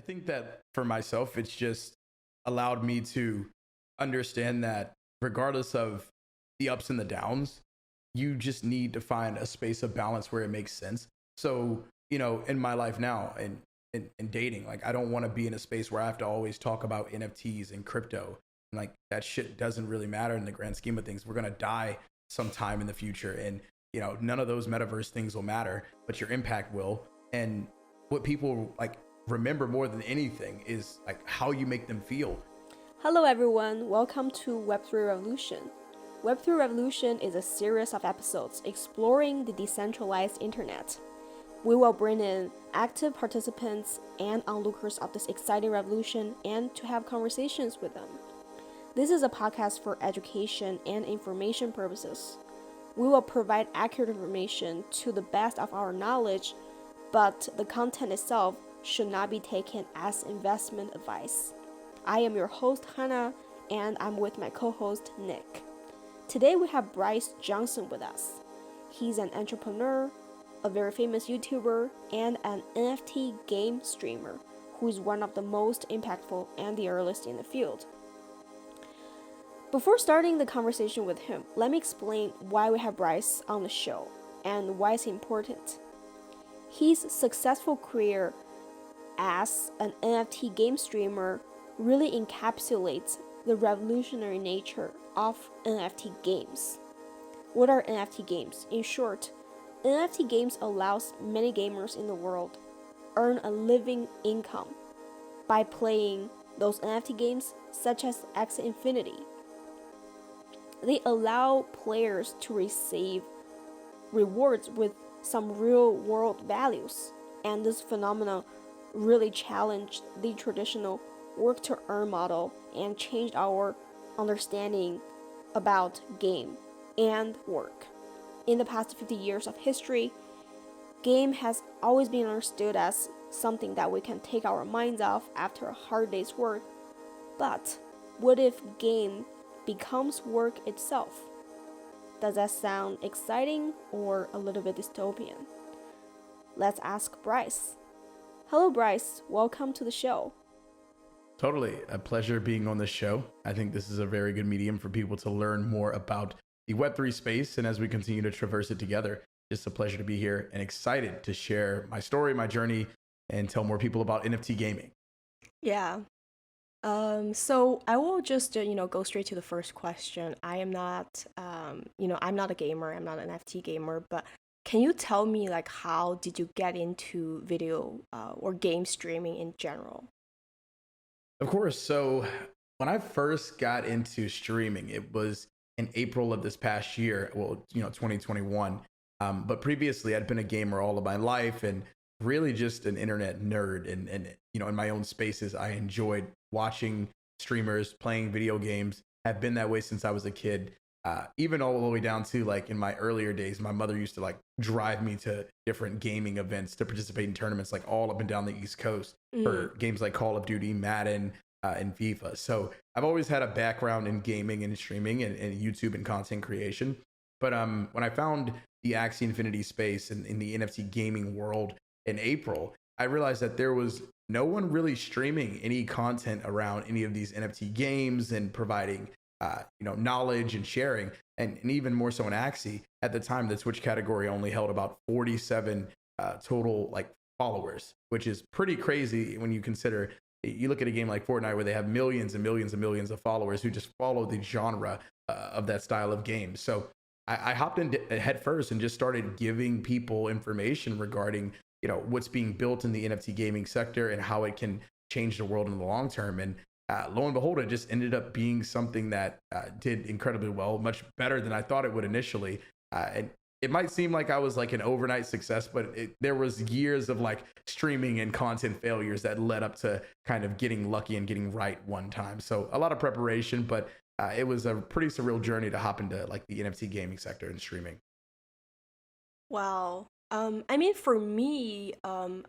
think that for myself, it's just allowed me to understand that regardless of the ups and the downs, you just need to find a space of balance where it makes sense. So, in my life now and in dating, like I don't want to be in a space where I have to always talk about NFTs and crypto. Like that shit doesn't really matter in the grand scheme of things. We're gonna die sometime in the future, and none of those metaverse things will matter, but your impact will. And what people like remember more than anything is like how you make them feel. Hello everyone, welcome to Web3 Revolution. Web3 Revolution is a series of episodes exploring the decentralized internet. We will bring in active participants and onlookers of this exciting revolution and to have conversations with them. This is a podcast for education and information purposes. We will provide accurate information to the best of our knowledge, but the content itself should not be taken as investment advice. I am your host, Hana, and I'm with my co-host, Nick. Today we have Bryce Johnson with us. He's an entrepreneur, a very famous YouTuber, and an NFT game streamer who is one of the most impactful and the earliest in the field. Before starting the conversation with him, let me explain why we have Bryce on the show and why it's important. His successful career as an NFT game streamer really encapsulates the revolutionary nature of NFT games. What are NFT games? In short, NFT games allows many gamers in the world earn a living income by playing those NFT games such as Axie Infinity. They allow players to receive rewards with some real world values, and this phenomenon really challenged the traditional work to earn model and changed our understanding about game and work. In the past 50 years of history, game has always been understood as something that we can take our minds off after a hard day's work. But what if game becomes work itself? Does that sound exciting or a little bit dystopian? Let's ask Bryce. Hello Bryce, welcome to the show. Totally. A pleasure being on the show. I think this is a very good medium for people to learn more about the Web3 space. And as we continue to traverse it together, it's a pleasure to be here and excited to share my story, my journey, and tell more people about NFT gaming. Yeah. So I will just, go straight to the first question. I am not, I'm not a gamer. I'm not an NFT gamer, but can you tell me like how did you get into video or game streaming in general? Of course. So when I first got into streaming, it was in April of this past year, 2021. But previously I'd been a gamer all of my life and really just an internet nerd. And in my own spaces, I enjoyed watching streamers, playing video games, have been that way since I was a kid. Even all the way down to like in my earlier days, my mother used to like drive me to different gaming events to participate in tournaments like all up and down the East Coast for games like Call of Duty, Madden, and FIFA. So I've always had a background in gaming and streaming and YouTube and content creation. But when I found the Axie Infinity space and in the NFT gaming world in April, I realized that there was no one really streaming any content around any of these NFT games and providing knowledge and sharing, and even more so in Axie. At the time, the Twitch category only held about 47 total like followers, which is pretty crazy when you consider. You look at a game like Fortnite where they have millions and millions and millions of followers who just follow the genre of that style of game. So I hopped in head first and just started giving people information regarding what's being built in the NFT gaming sector and how it can change the world in the long term. And lo and behold, it just ended up being something that did incredibly well, much better than I thought it would initially. And it might seem like I was like an overnight success, but there was years of like streaming and content failures that led up to kind of getting lucky and getting right one time. So a lot of preparation, but it was a pretty surreal journey to hop into like the NFT gaming sector and streaming. Wow. I mean, for me, I'm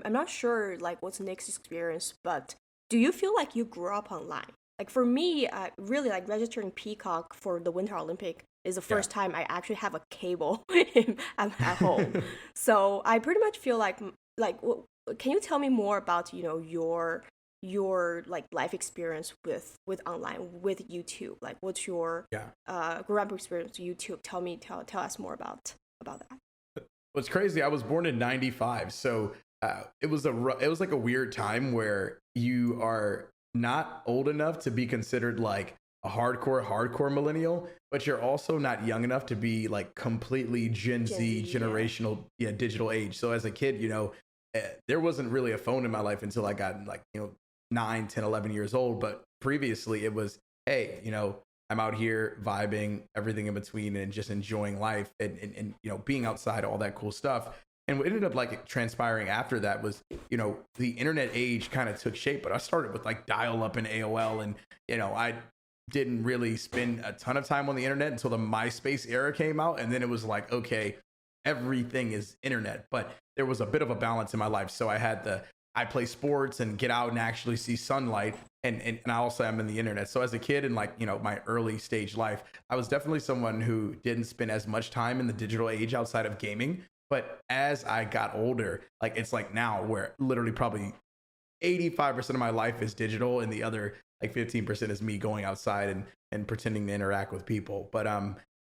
not sure like what's Nick's experience, but do you feel like you grew up online? Like for me, really like registering Peacock for the Winter Olympic is the first time I actually have a cable at home. So I pretty much feel like can you tell me more about, your like life experience with online, with YouTube? Like, what's your growing up experience with YouTube? Tell us more about that. What's crazy, I was born in 95. So it was like a weird time where you are not old enough to be considered like a hardcore millennial, but you're also not young enough to be like completely Gen Z generational, digital age. So as a kid, there wasn't really a phone in my life until I got like, 9, 10, 11 years old. But previously it was, hey, I'm out here vibing, everything in between, and just enjoying life and being outside, all that cool stuff. And what ended up like transpiring after that was, the internet age kind of took shape. But I started with like dial up and AOL, and I didn't really spend a ton of time on the internet until the MySpace era came out, and then it was like, okay, everything is internet. But there was a bit of a balance in my life, so I play sports and get out and actually see sunlight. And I also am in the internet. So as a kid in like, my early stage life, I was definitely someone who didn't spend as much time in the digital age outside of gaming. But as I got older, like it's like now where literally probably 85% of my life is digital, and the other like 15% is me going outside and pretending to interact with people. But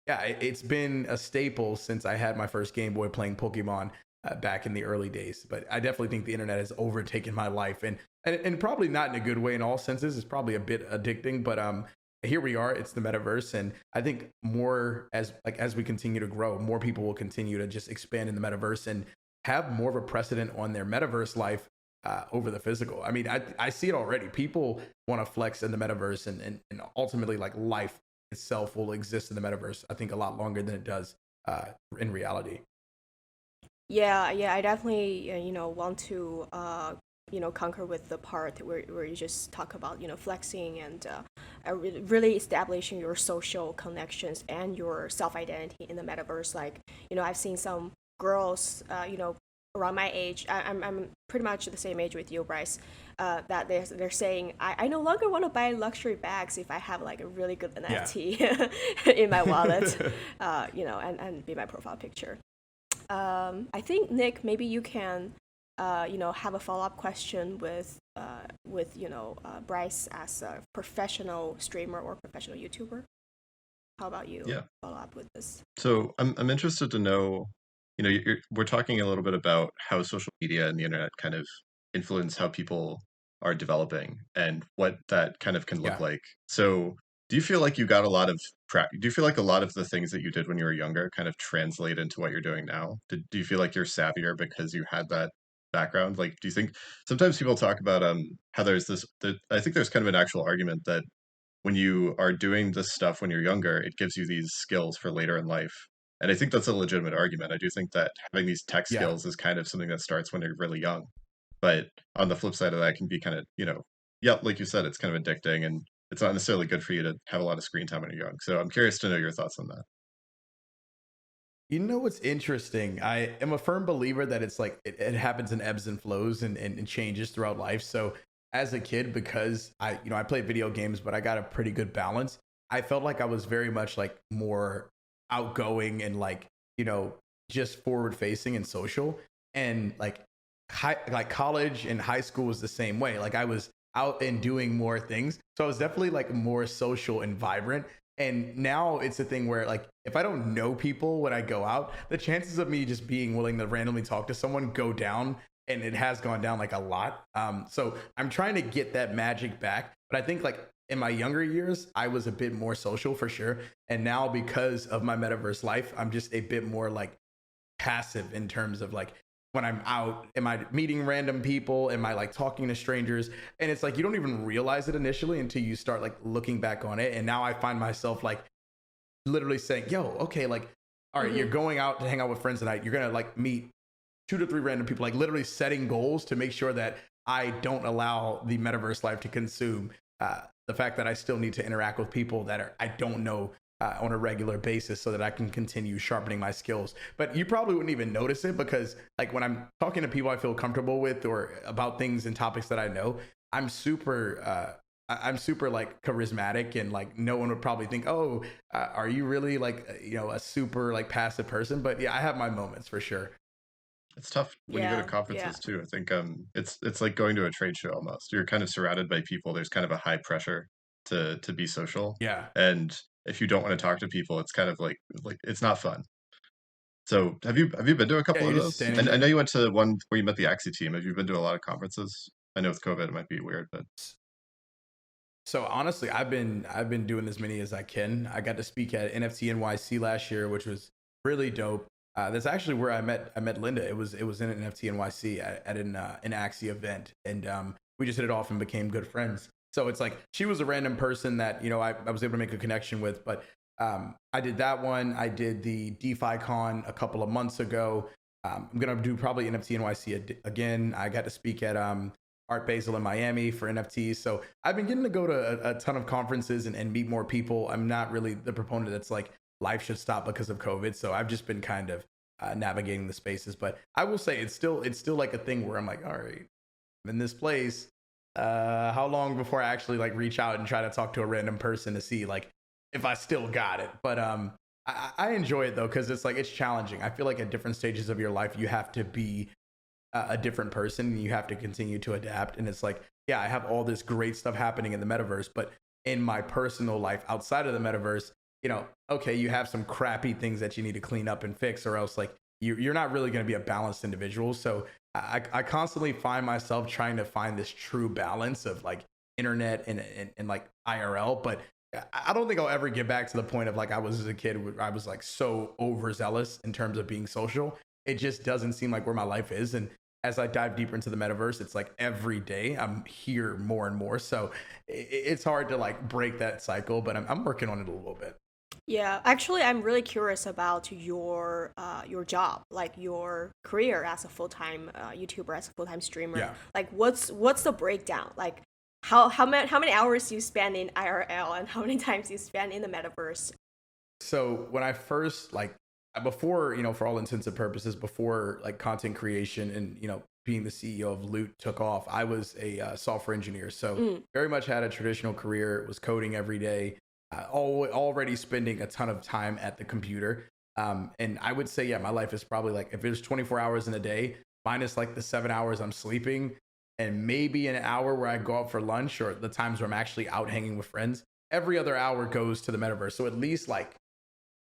yeah, it's been a staple since I had my first Game Boy playing Pokemon back in the early days. But I definitely think the internet has overtaken my life, and probably not in a good way in all senses. It's probably a bit addicting, but here we are. It's the metaverse, and I think more as we continue to grow, more people will continue to just expand in the metaverse and have more of a precedent on their metaverse life over the physical. I mean, I see it already. People want to flex in the metaverse, and ultimately, like life itself will exist in the metaverse, I think, a lot longer than it does in reality. Yeah, I definitely want to concur with the part where you just talk about flexing and really establishing your social connections and your self identity in the metaverse. Like I've seen some girls around my age. I'm pretty much the same age with you, Bryce. That they're saying I no longer want to buy luxury bags if I have like a really good NFT in my wallet, and be my profile picture. I think Nick, maybe you can, have a follow-up question with Bryce as a professional streamer or professional YouTuber. How about you Yeah. follow up with this? So I'm interested to know, we're talking a little bit about how social media and the internet kind of influence how people are developing and what that kind of can look Yeah. like. So do you feel like you got a lot of do you feel like a lot of the things that you did when you were younger kind of translate into what you're doing now? Do you feel like you're savvier because you had that background? Like, do you think sometimes people talk about how I think there's kind of an actual argument that when you are doing this stuff when you're younger, it gives you these skills for later in life. And I think that's a legitimate argument. I do think that having these tech Yeah. skills is kind of something that starts when you're really young. But on the flip side of that, it can be kind of, yeah, like you said, it's kind of addicting and it's not necessarily good for you to have a lot of screen time when you're young. So I'm curious to know your thoughts on that. You know what's interesting? I am a firm believer that it's like it happens in ebbs and flows and changes throughout life. So as a kid, because I played video games, but I got a pretty good balance. I felt like I was very much like more outgoing and like, just forward facing and social. And like college and high school was the same way. Like I was out and doing more things. So I was definitely like more social and vibrant. And now it's a thing where like if I don't know people when I go out, the chances of me just being willing to randomly talk to someone go down, and it has gone down like a lot. So I'm trying to get that magic back. But I think like in my younger years, I was a bit more social for sure. And now because of my metaverse life, I'm just a bit more like passive in terms of like when I'm out, am I meeting random people? Am I like talking to strangers? And it's like you don't even realize it initially until you start like looking back on it. And now I find myself like literally saying, yo, okay, like, all right, you're going out to hang out with friends tonight. You're gonna like meet 2 to 3 random people, like literally setting goals to make sure that I don't allow the metaverse life to consume the fact that I still need to interact with people that I don't know on a regular basis so that I can continue sharpening my skills. But you probably wouldn't even notice it because like when I'm talking to people I feel comfortable with or about things and topics that I know, I'm super like charismatic, and like no one would probably think, oh, are you really like a super like passive person? But yeah, I have my moments for sure. It's tough when you go to Yeah, yeah. conferences too. I think it's like going to a trade show almost. You're kind of surrounded by people. There's kind of a high pressure to be social. Yeah. And if you don't want to talk to people, it's kind of like it's not fun. So have you been to a Yeah, couple of you're just those? standing And I know there. you went to one where you met the Axie team. Have you been to a lot of conferences? I know with COVID it might be weird, but So honestly, I've been doing as many as I can. I got to speak at NFT NYC last year, which was really dope. That's actually where I met Linda. It was in an NFT NYC at an Axie event, and we just hit it off and became good friends. So it's like she was a random person that I was able to make a connection with. But I did that one. I did the DeFi Con a couple of months ago. I'm gonna do probably NFT NYC again. I got to speak at Art Basel in Miami for NFTs. So I've been getting to go to a ton of conferences and meet more people. I'm not really the proponent that's like life should stop because of COVID. So I've just been kind of navigating the spaces. But I will say it's still like a thing where I'm like, all right, I'm in this place. How long before I actually like reach out and try to talk to a random person to see like if I still got it? But I enjoy it though because it's like it's challenging. I feel like at different stages of your life you have to be a different person and you have to continue to adapt. And it's like, yeah, I have all this great stuff happening in the metaverse, but in my personal life outside of the metaverse, okay, you have some crappy things that you need to clean up and fix, or else like you're not really going to be a balanced individual. So I constantly find myself trying to find this true balance of like internet and like IRL. But I don't think I'll ever get back to the point of like I was as a kid where I was like so overzealous in terms of being social. It just doesn't seem like where my life is. And as I dive deeper into the metaverse, it's like every day I'm here more and more. So it's hard to like break that cycle, but I'm working on it a little bit. Yeah, actually, I'm really curious about your job, like your career as a full-time YouTuber, as a full-time streamer. Yeah. Like, what's the breakdown? Like, how many hours you spend in IRL and how many times you spend in the metaverse? So when I first like before, for all intents and purposes, before like content creation and being the CEO of Loot took off, I was a software engineer. So Mm. very much had a traditional career. Was coding every day. Already spending a ton of time at the computer. And I would say, yeah, my life is probably like if there's 24 hours in a day, minus like the 7 hours I'm sleeping, and maybe an hour where I go out for lunch or the times where I'm actually out hanging with friends. Every other hour goes to the metaverse. So at least like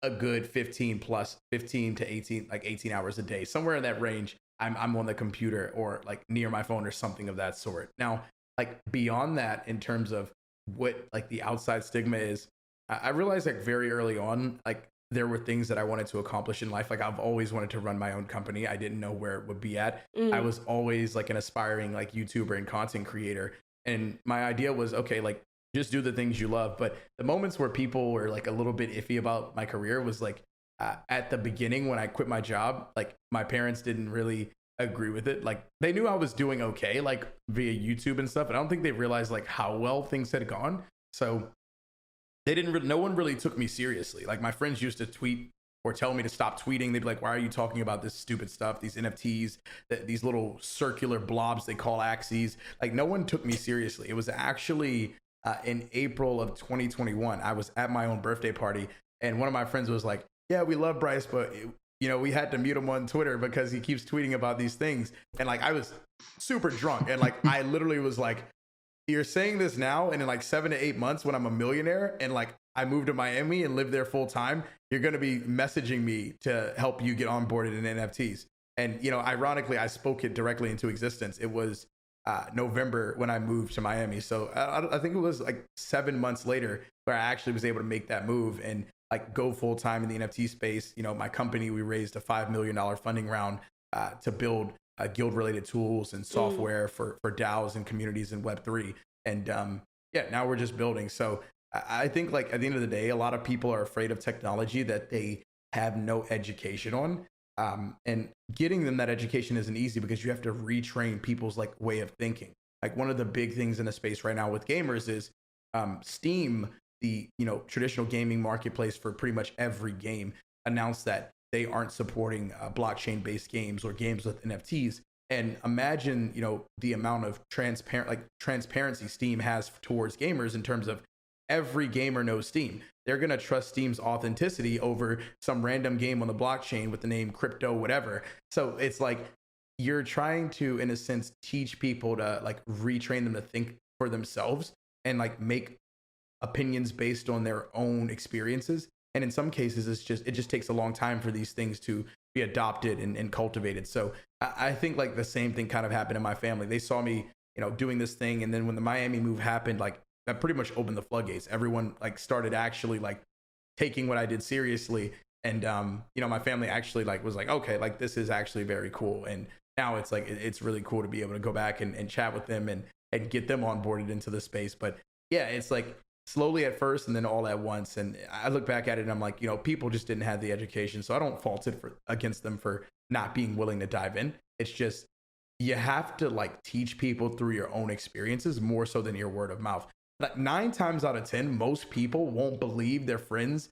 a good 15 to 18, like 18 hours a day, somewhere in that range. I'm on the computer or like near my phone or something of that sort. Now, like beyond that, in terms of what like the outside stigma is, I realized like very early on, like there were things that I wanted to accomplish in life. Like I've always wanted to run my own company. I didn't know where it would be at. I Mm. was always like an aspiring like YouTuber and content creator. And my idea was, okay, like just do the things you love. But the moments where people were like a little bit iffy about my career was like at the beginning when I quit my job, like my parents didn't really agree with it. Like they knew I was doing okay, like via YouTube and stuff. And I don't think they realized like how well things had gone. So they didn't no one really took me seriously. Like my friends used to tweet or tell me to stop tweeting. They'd be like, why are you talking about this stupid stuff, these NFTs, these little circular blobs they call Axies? Like no one took me seriously. It was actually in April of 2021. I was at my own birthday party and one of my friends was like, yeah, we love Bryce, but we had to mute him on Twitter because he keeps tweeting about these things. And like I was super drunk and like I literally was like, you're saying this now, and in like 7 to 8 months when I'm a millionaire and like I move to Miami and live there full time, you're going to be messaging me to help you get onboarded in NFTs. And ironically, I spoke it directly into existence. It was November when I moved to Miami, so I think it was like 7 months later where I actually was able to make that move and like go full time in the NFT space. My company, we raised a $5 million funding round to build guild related tools and Mm. software for DAOs and communities in Web3. And yeah, now we're just building. So I think like at the end of the day, a lot of people are afraid of technology that they have no education on. And getting them that education isn't easy because you have to retrain people's like way of thinking. Like one of the big things in the space right now with gamers is Steam, the traditional gaming marketplace for pretty much every game, announced that they aren't supporting blockchain based games or games with NFTs. And imagine the amount of transparency Steam has towards gamers in terms of every gamer knows Steam. They're going to trust Steam's authenticity over some random game on the blockchain with the name crypto whatever. So it's like you're trying to, in a sense, teach people to like retrain them to think for themselves and like make opinions based on their own experiences. And in some cases, it just takes a long time for these things to be adopted and cultivated. So I think like the same thing kind of happened in my family. They saw me, doing this thing. And then when the Miami move happened, like that pretty much opened the floodgates. Everyone like started actually like taking what I did seriously. And, my family actually like was like, okay, like this is actually very cool. And now it's like, it's really cool to be able to go back and chat with them and get them onboarded into the space. But yeah, it's like, slowly at first and then all at once. And I look back at it and I'm like, people just didn't have the education. So I don't fault it against them for not being willing to dive in. It's just, you have to like teach people through your own experiences more so than your word of mouth. Like 9 times out of 10, most people won't believe their friends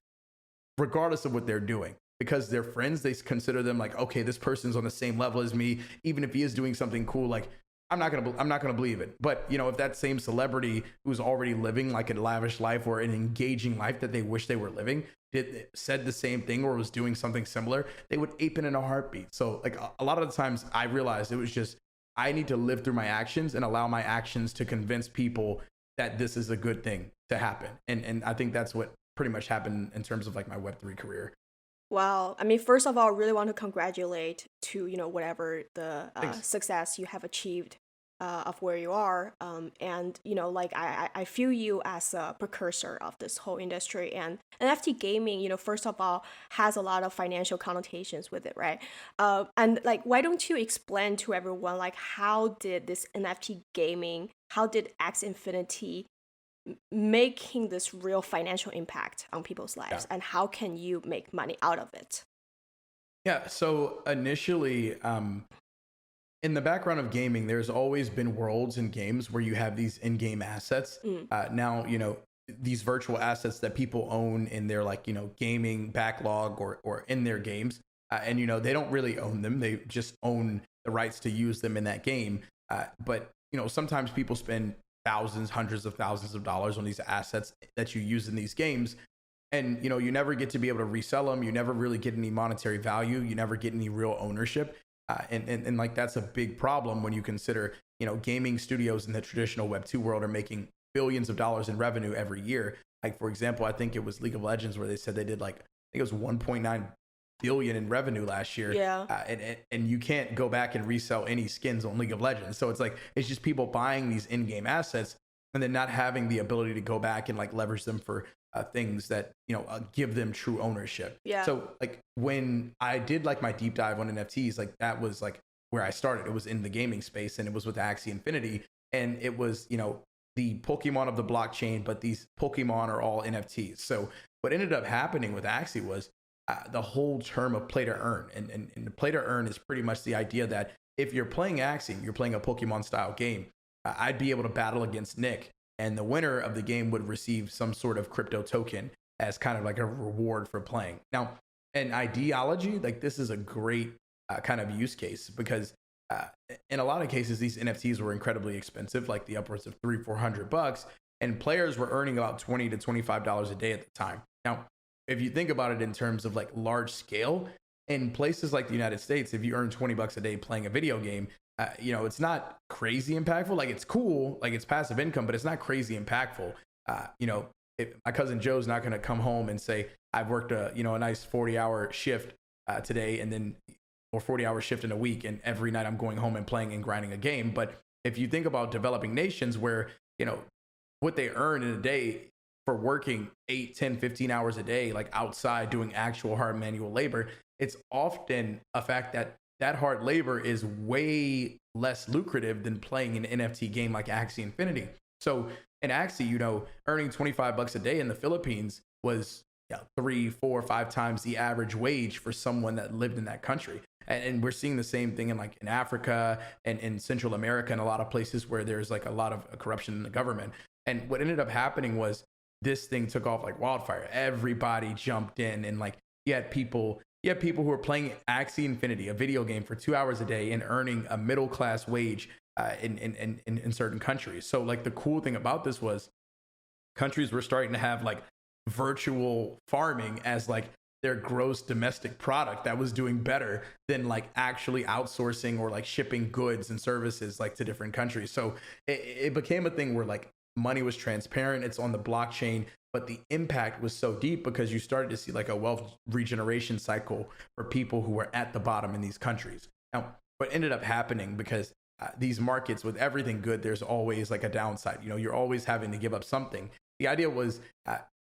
regardless of what they're doing, because their friends, they consider them like, okay, this person's on the same level as me. Even if he is doing something cool, like I'm not gonna believe it. But if that same celebrity who's already living like a lavish life or an engaging life that they wish they were living said the same thing or was doing something similar, they would ape it in a heartbeat. So like a lot of the times I realized it was just, I need to live through my actions and allow my actions to convince people that this is a good thing to happen. And I think that's what pretty much happened in terms of like my Web3 career. Wow. I mean, first of all, I really want to congratulate to, whatever the Thanks. success you have achieved of where you are. And, like I feel you as a precursor of this whole industry. And NFT gaming, first of all, has a lot of financial connotations with it, right? And like, why don't you explain to everyone, like, how did this NFT gaming, how did Axie Infinity making this real financial impact on people's Yeah. lives, and how can you make money out of it? Yeah. So initially, in the background of gaming, there's always been worlds in games where you have these in-game assets. Mm. Now, these virtual assets that people own in their like, gaming backlog or in their games. And, they don't really own them. They just own the rights to use them in that game. But, sometimes people spend thousands, hundreds of thousands of dollars on these assets that you use in these games. And, you never get to be able to resell them. You never really get any monetary value. You never get any real ownership. And like, that's a big problem when you consider, gaming studios in the traditional Web2 world are making billions of dollars in revenue every year. Like, for example, I think it was League of Legends where they said they did like, I think it was 1.9 billion in revenue last year. Yeah. And you can't go back and resell any skins on League of Legends. So it's like, it's just people buying these in-game assets and then not having the ability to go back and like leverage them for things that give them true ownership. Yeah. So like when I did like my deep dive on NFTs, like that was like where I started. It was in the gaming space, and it was with Axie Infinity, and it was the Pokemon of the blockchain, but these Pokemon are all NFTs. So what ended up happening with Axie was the whole term of play to earn, and the play to earn is pretty much the idea that if you're playing Axie, you're playing a Pokemon style game. I'd be able to battle against Nick, and the winner of the game would receive some sort of crypto token as kind of like a reward for playing. Now, an ideology, like this is a great kind of use case, because in a lot of cases, these NFTs were incredibly expensive, like the upwards of $300-400, and players were earning about $20 to $25 a day at the time. Now, if you think about it in terms of like large scale, in places like the United States, if you earn $20 a day playing a video game, it's not crazy impactful. Like, it's cool, like it's passive income, but it's not crazy impactful. My cousin Joe's not going to come home and say, I've worked a nice 40-hour shift today, and then, or 40-hour shift in a week, and every night I'm going home and playing and grinding a game. But if you think about developing nations where, what they earn in a day for working 8, 10, 15 hours a day, like outside doing actual hard manual labor, it's often a fact that that hard labor is way less lucrative than playing an NFT game like Axie Infinity. So in Axie, earning $25 a day in the Philippines was 3, 4, 5 times the average wage for someone that lived in that country. And we're seeing the same thing in Africa and in Central America and a lot of places where there's like a lot of corruption in the government. And what ended up happening was this thing took off like wildfire. Everybody jumped in, and like you had people who were playing Axie Infinity, a video game, for 2 hours a day and earning a middle class wage in certain countries. So like the cool thing about this was countries were starting to have like virtual farming as like their gross domestic product that was doing better than like actually outsourcing or like shipping goods and services like to different countries. So it became a thing where like money was transparent, it's on the blockchain, but the impact was so deep because you started to see like a wealth regeneration cycle for people who were at the bottom in these countries. Now, what ended up happening, because these markets, with everything good, there's always like a downside. You know, you're always having to give up something. The idea was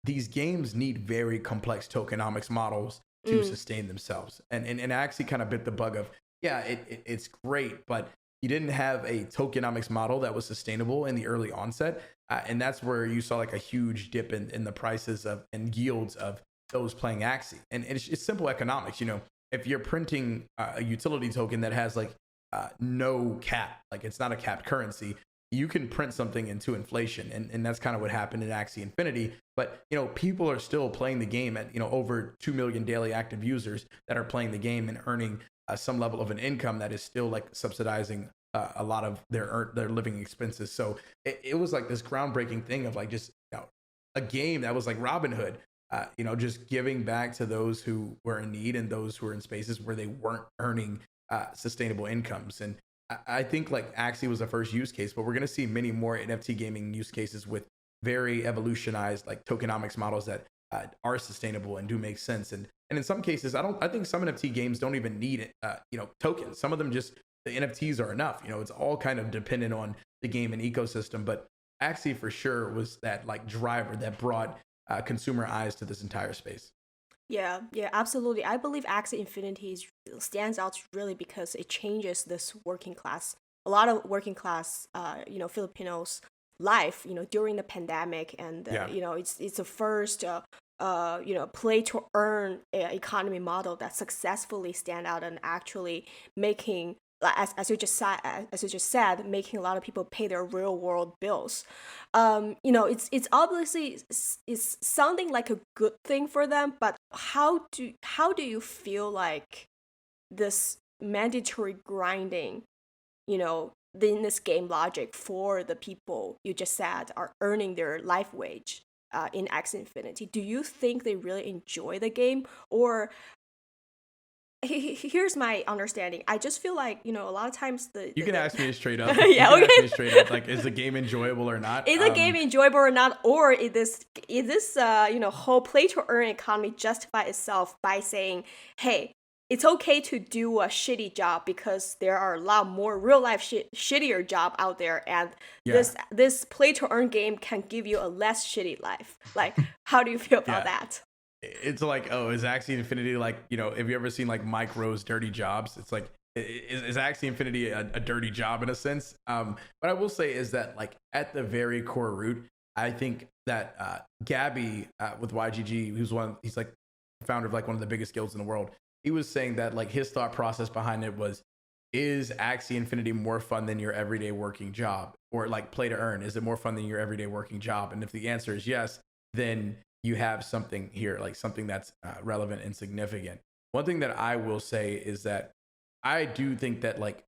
these games need very complex tokenomics models to sustain themselves. And Axie kind of bit the bug of, yeah, it's great, but you didn't have a tokenomics model that was sustainable in the early onset. And that's where you saw like a huge dip in the prices of and yields of those playing Axie. And it's simple economics. You know, if you're printing a utility token that has like no cap, like it's not a capped currency, you can print something into inflation. And that's kind of what happened in Axie Infinity. But, you know, people are still playing the game at, you know, over 2 million daily active users that are playing the game and earning some level of an income that is still like subsidizing a lot of their living expenses. So it was like this groundbreaking thing of like just, you know, a game that was like Robin Hood, you know, just giving back to those who were in need and those who were in spaces where they weren't earning sustainable incomes. And I think like Axie was the first use case, but we're going to see many more NFT gaming use cases with very evolutionized like tokenomics models that are sustainable and do make sense. And in some cases, I think some NFT games don't even need you know, tokens. Some of them just, the NFTs are enough. You know, it's all kind of dependent on the game and ecosystem. But Axie for sure was that like driver that brought consumer eyes to this entire space. Yeah, absolutely. I believe Axie Infinity stands out really because it changes this working class, a lot of working class, you know, Filipinos life, you know, during the pandemic. And, you know, it's the first, you know, play to earn economy model that successfully stand out and actually making, as you just said, making a lot of people pay their real world bills. You know, it's obviously it's sounding like a good thing for them, but how do you feel like this mandatory grinding, you know, in this game logic for the people you just said are earning their life wage in Axie Infinity? Do you think they really enjoy the game, or here's my understanding? I just feel like, you know, a lot of times you can ask me straight up. Yeah, okay. Ask me straight up, like, is the game enjoyable or not? Is the game enjoyable or not, or is this you know, whole play to earn economy justify itself by saying, hey, it's okay to do a shitty job because there are a lot more real life shittier job out there, and this play to earn game can give you a less shitty life. Like, how do you feel about that? It's like, oh, is Axie Infinity like, you know, have you ever seen like Mike Rowe's Dirty Jobs? It's like, is Axie Infinity a dirty job in a sense? What I will say is that like at the very core root, I think that Gabby with YGG, he's like the founder of like one of the biggest guilds in the world. He was saying that like his thought process behind it was, is Axie Infinity more fun than your everyday working job? Or like play to earn, is it more fun than your everyday working job? And if the answer is yes, then you have something here, like something that's relevant and significant. One thing that I will say is that I do think that like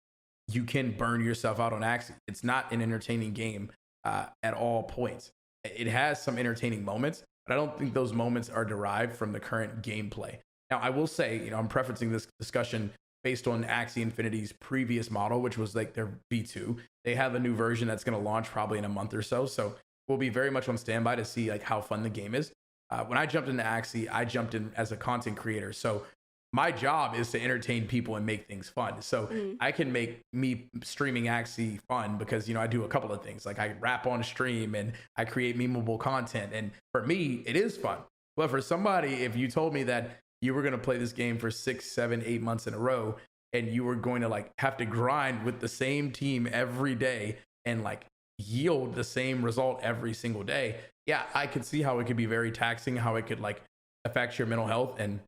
you can burn yourself out on Axie. It's not an entertaining game at all points. It has some entertaining moments, but I don't think those moments are derived from the current gameplay. Now, I will say, you know, I'm preferencing this discussion based on Axie Infinity's previous model, which was like their V2. They have a new version that's going to launch probably in a month or so. So we'll be very much on standby to see like how fun the game is. When I jumped into Axie, I jumped in as a content creator. So my job is to entertain people and make things fun. So I can make me streaming Axie fun because, you know, I do a couple of things. Like I rap on stream and I create memeable content. And for me, it is fun. But for somebody, if you told me that you were going to play this game for 6, 7, 8 months in a row, and you were going to like have to grind with the same team every day and like yield the same result every single day, yeah, I could see how it could be very taxing, how it could like affect your mental health, and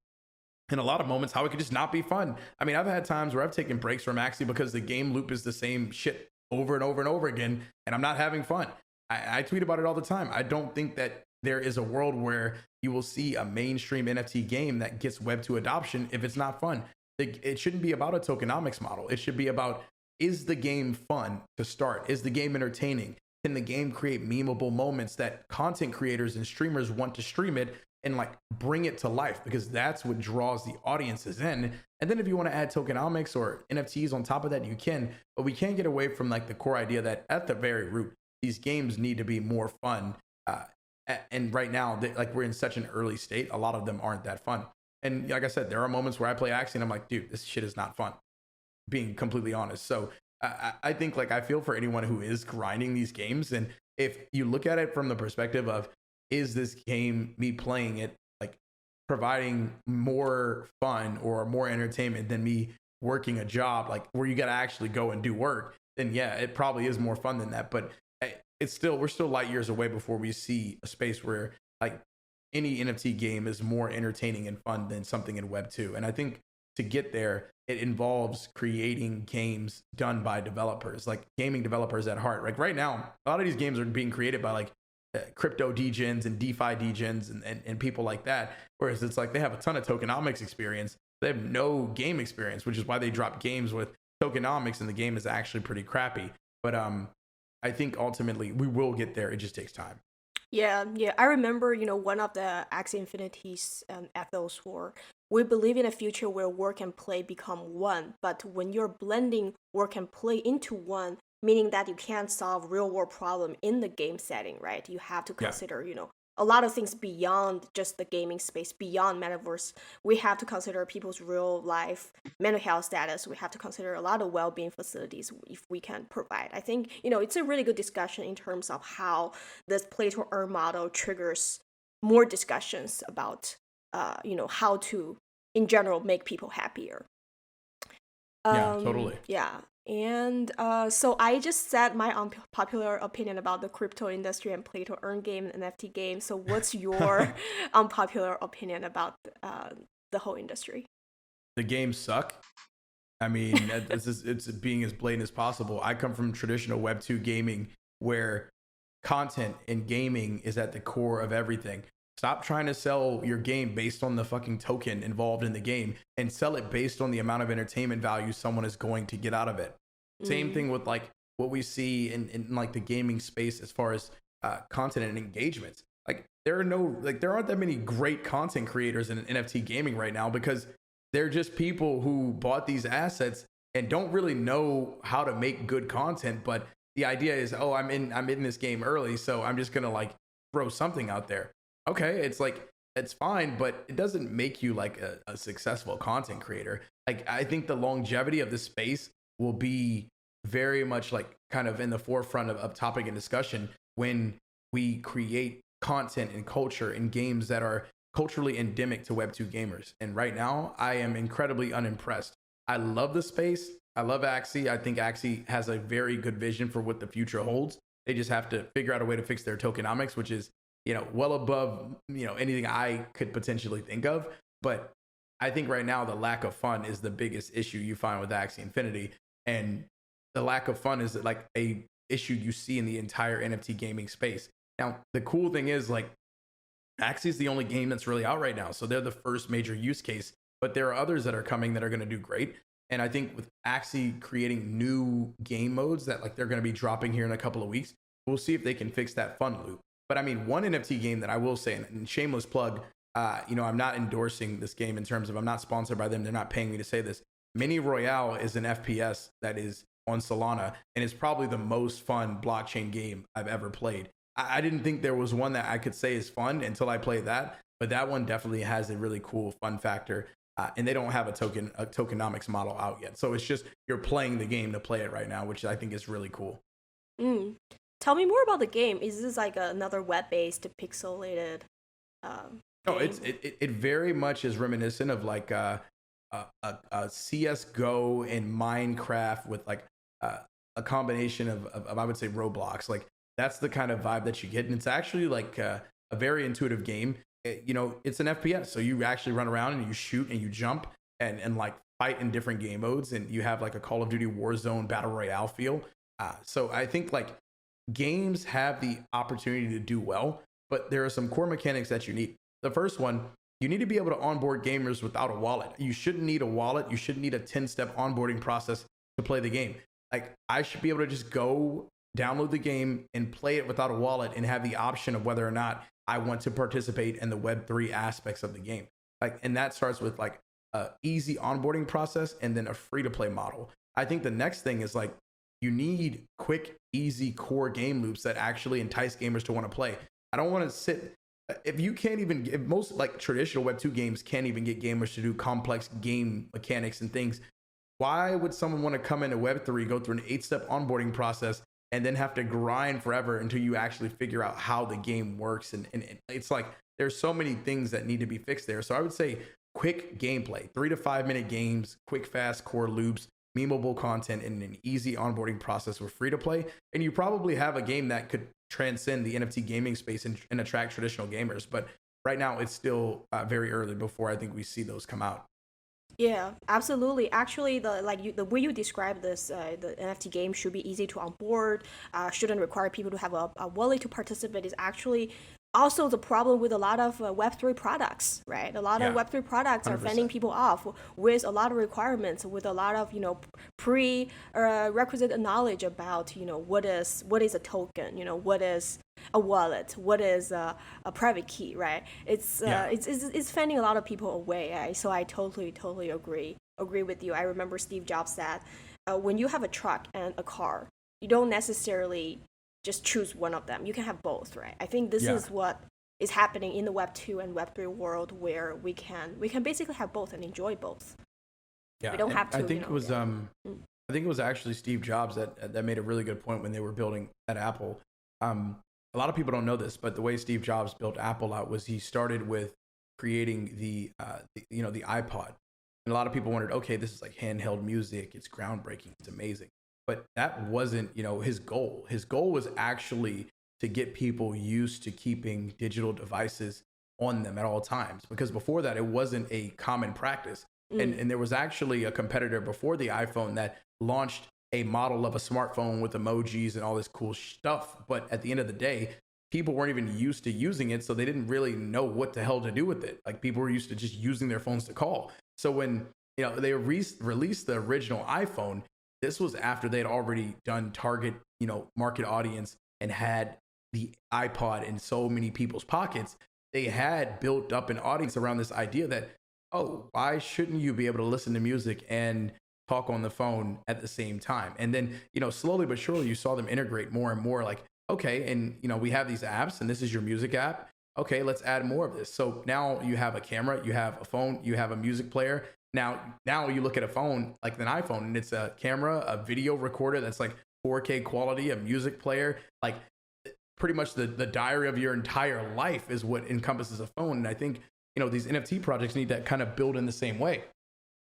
in a lot of moments how it could just not be fun. I mean, I've had times where I've taken breaks from Axie because the game loop is the same shit over and over and over again, and I'm not having fun. I tweet about it all the time. I don't think that there is a world where you will see a mainstream NFT game that gets Web2 adoption if it's not fun. It shouldn't be about a tokenomics model. It should be about, is the game fun to start? Is the game entertaining? Can the game create memeable moments that content creators and streamers want to stream it and like bring it to life, because that's what draws the audiences in. And then if you want to add tokenomics or NFTs on top of that, you can, but we can't get away from like the core idea that at the very root, these games need to be more fun. And right now, like we're in such an early state, a lot of them aren't that fun. And like I said, there are moments where I play Axie and I'm like, dude, this shit is not fun, being completely honest. So I think like I feel for anyone who is grinding these games. And if you look at it from the perspective of, is this game, me playing it, like providing more fun or more entertainment than me working a job, like where you got to actually go and do work, then yeah, it probably is more fun than that. But we're still light years away before we see a space where like any NFT game is more entertaining and fun than something in Web 2. And I think to get there, it involves creating games done by developers, like gaming developers at heart. Like right now, a lot of these games are being created by like crypto degens and DeFi degens and people like that. Whereas it's like they have a ton of tokenomics experience. They have no game experience, which is why they drop games with tokenomics and the game is actually pretty crappy. But I think ultimately we will get there. It just takes time. Yeah. I remember, one of the Axie Infinity's ethos were, we believe in a future where work and play become one. But when you're blending work and play into one, meaning that you can't solve real world problem in the game setting, right? You have to consider, a lot of things beyond just the gaming space, beyond metaverse. We have to consider people's real life mental health status. We have to consider a lot of well-being facilities if we can provide. I think, it's a really good discussion in terms of how this play to earn model triggers more discussions about, how to, in general, make people happier. Yeah, totally. Yeah. And so I just said my unpopular opinion about the crypto industry and play to earn game and NFT game. So what's your unpopular opinion about the whole industry? The games suck. I mean, it's being as blatant as possible. I come from traditional Web 2 gaming where content in gaming is at the core of everything. Stop trying to sell your game based on the fucking token involved in the game and sell it based on the amount of entertainment value someone is going to get out of it. Same thing with like what we see in like the gaming space as far as content and engagements. Like there aren't that many great content creators in NFT gaming right now because they're just people who bought these assets and don't really know how to make good content. But the idea is, oh, I'm in this game early, so I'm just gonna like throw something out there. Okay, it's like, it's fine, but it doesn't make you like a successful content creator. Like, I think the longevity of this space will be very much like kind of in the forefront of topic and discussion when we create content and culture in games that are culturally endemic to Web 2 gamers. And right now, I am incredibly unimpressed. I love the space. I love Axie. I think Axie has a very good vision for what the future holds. They just have to figure out a way to fix their tokenomics, which is well above, anything I could potentially think of. But I think right now the lack of fun is the biggest issue you find with Axie Infinity. And the lack of fun is like a issue you see in the entire NFT gaming space. Now, the cool thing is like Axie is the only game that's really out right now. So they're the first major use case, but there are others that are coming that are going to do great. And I think with Axie creating new game modes that like they're going to be dropping here in a couple of weeks, we'll see if they can fix that fun loop. But I mean, one NFT game that I will say, and shameless plug, I'm not endorsing this game in terms of I'm not sponsored by them. They're not paying me to say this. Mini Royale is an FPS that is on Solana, and it's probably the most fun blockchain game I've ever played. I didn't think there was one that I could say is fun until I played that, but that one definitely has a really cool fun factor. And they don't have a tokenomics model out yet. So it's just you're playing the game to play it right now, which I think is really cool. Tell me more about the game. Is this like another web-based pixelated No, it very much is reminiscent of like a CSGO and Minecraft with like a combination of I would say Roblox. Like that's the kind of vibe that you get. And it's actually like a very intuitive game. It's an FPS. So you actually run around and you shoot and you jump and like fight in different game modes. And you have like a Call of Duty Warzone Battle Royale feel. So I think like games have the opportunity to do well, but there are some core mechanics that you need. The first one, you need to be able to onboard gamers without a wallet. You shouldn't need a wallet. You shouldn't need a 10-step onboarding process to play the game. Like I should be able to just go download the game and play it without a wallet and have the option of whether or not I want to participate in the Web3 aspects of the game. Like, and that starts with like a easy onboarding process and then a free to play model. I think the next thing is like, you need quick, easy core game loops that actually entice gamers to want to play. I don't want to sit, if you can't even, if most like traditional Web2 games can't even get gamers to do complex game mechanics and things, why would someone want to come into Web3, go through an 8-step onboarding process, and then have to grind forever until you actually figure out how the game works? And it's like, there's so many things that need to be fixed there. So I would say quick gameplay, 3 to 5 minute games, quick, fast core loops, memeable content, and an easy onboarding process with free to play. And you probably have a game that could transcend the NFT gaming space and attract traditional gamers. But right now it's still very early before I think we see those come out. Yeah, absolutely. Actually, the way you describe this, the NFT game should be easy to onboard, shouldn't require people to have a wallet to participate, is actually also the problem with a lot of Web3 products, right? A lot of Web3 products 100%. Are fending people off with a lot of requirements, with a lot of prerequisite knowledge about what is a token, what is a wallet, what is a private key, right? It's fending a lot of people away. Right? So I totally agree with you. I remember Steve Jobs said, when you have a truck and a car, you don't necessarily just choose one of them. You can have both, right? I think this is what is happening in the Web 2 and Web 3 world, where we can basically have both and enjoy both. Yeah, we don't have to. I think it was I think it was actually Steve Jobs that made a really good point when they were building at Apple. A lot of people don't know this, but the way Steve Jobs built Apple out was he started with creating the iPod. And a lot of people wondered, okay, this is like handheld music. It's groundbreaking. It's amazing. But that wasn't, his goal. His goal was actually to get people used to keeping digital devices on them at all times. Because before that, it wasn't a common practice. And there was actually a competitor before the iPhone that launched a model of a smartphone with emojis and all this cool stuff. But at the end of the day, people weren't even used to using it. So they didn't really know what the hell to do with it. Like, people were used to just using their phones to call. So when, they released the original iPhone, this was after they had already done target, market audience and had the iPod in so many people's pockets. They had built up an audience around this idea that, oh, why shouldn't you be able to listen to music and talk on the phone at the same time? And then, slowly but surely you saw them integrate more and more, like, okay, and, we have these apps and this is your music app. Okay, let's add more of this. So now you have a camera, you have a phone, you have a music player. Now you look at a phone like an iPhone and it's a camera, a video recorder that's like 4K quality, a music player, like pretty much the diary of your entire life is what encompasses a phone. And I think, these NFT projects need to kind of build in the same way.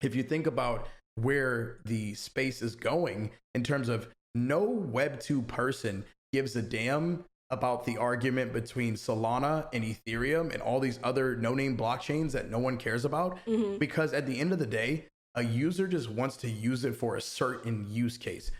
If you think about where the space is going in terms of no Web2 person gives a damn about the argument between Solana and Ethereum and all these other no-name blockchains that no one cares about, because at the end of the day, a user just wants to use it for a certain use case.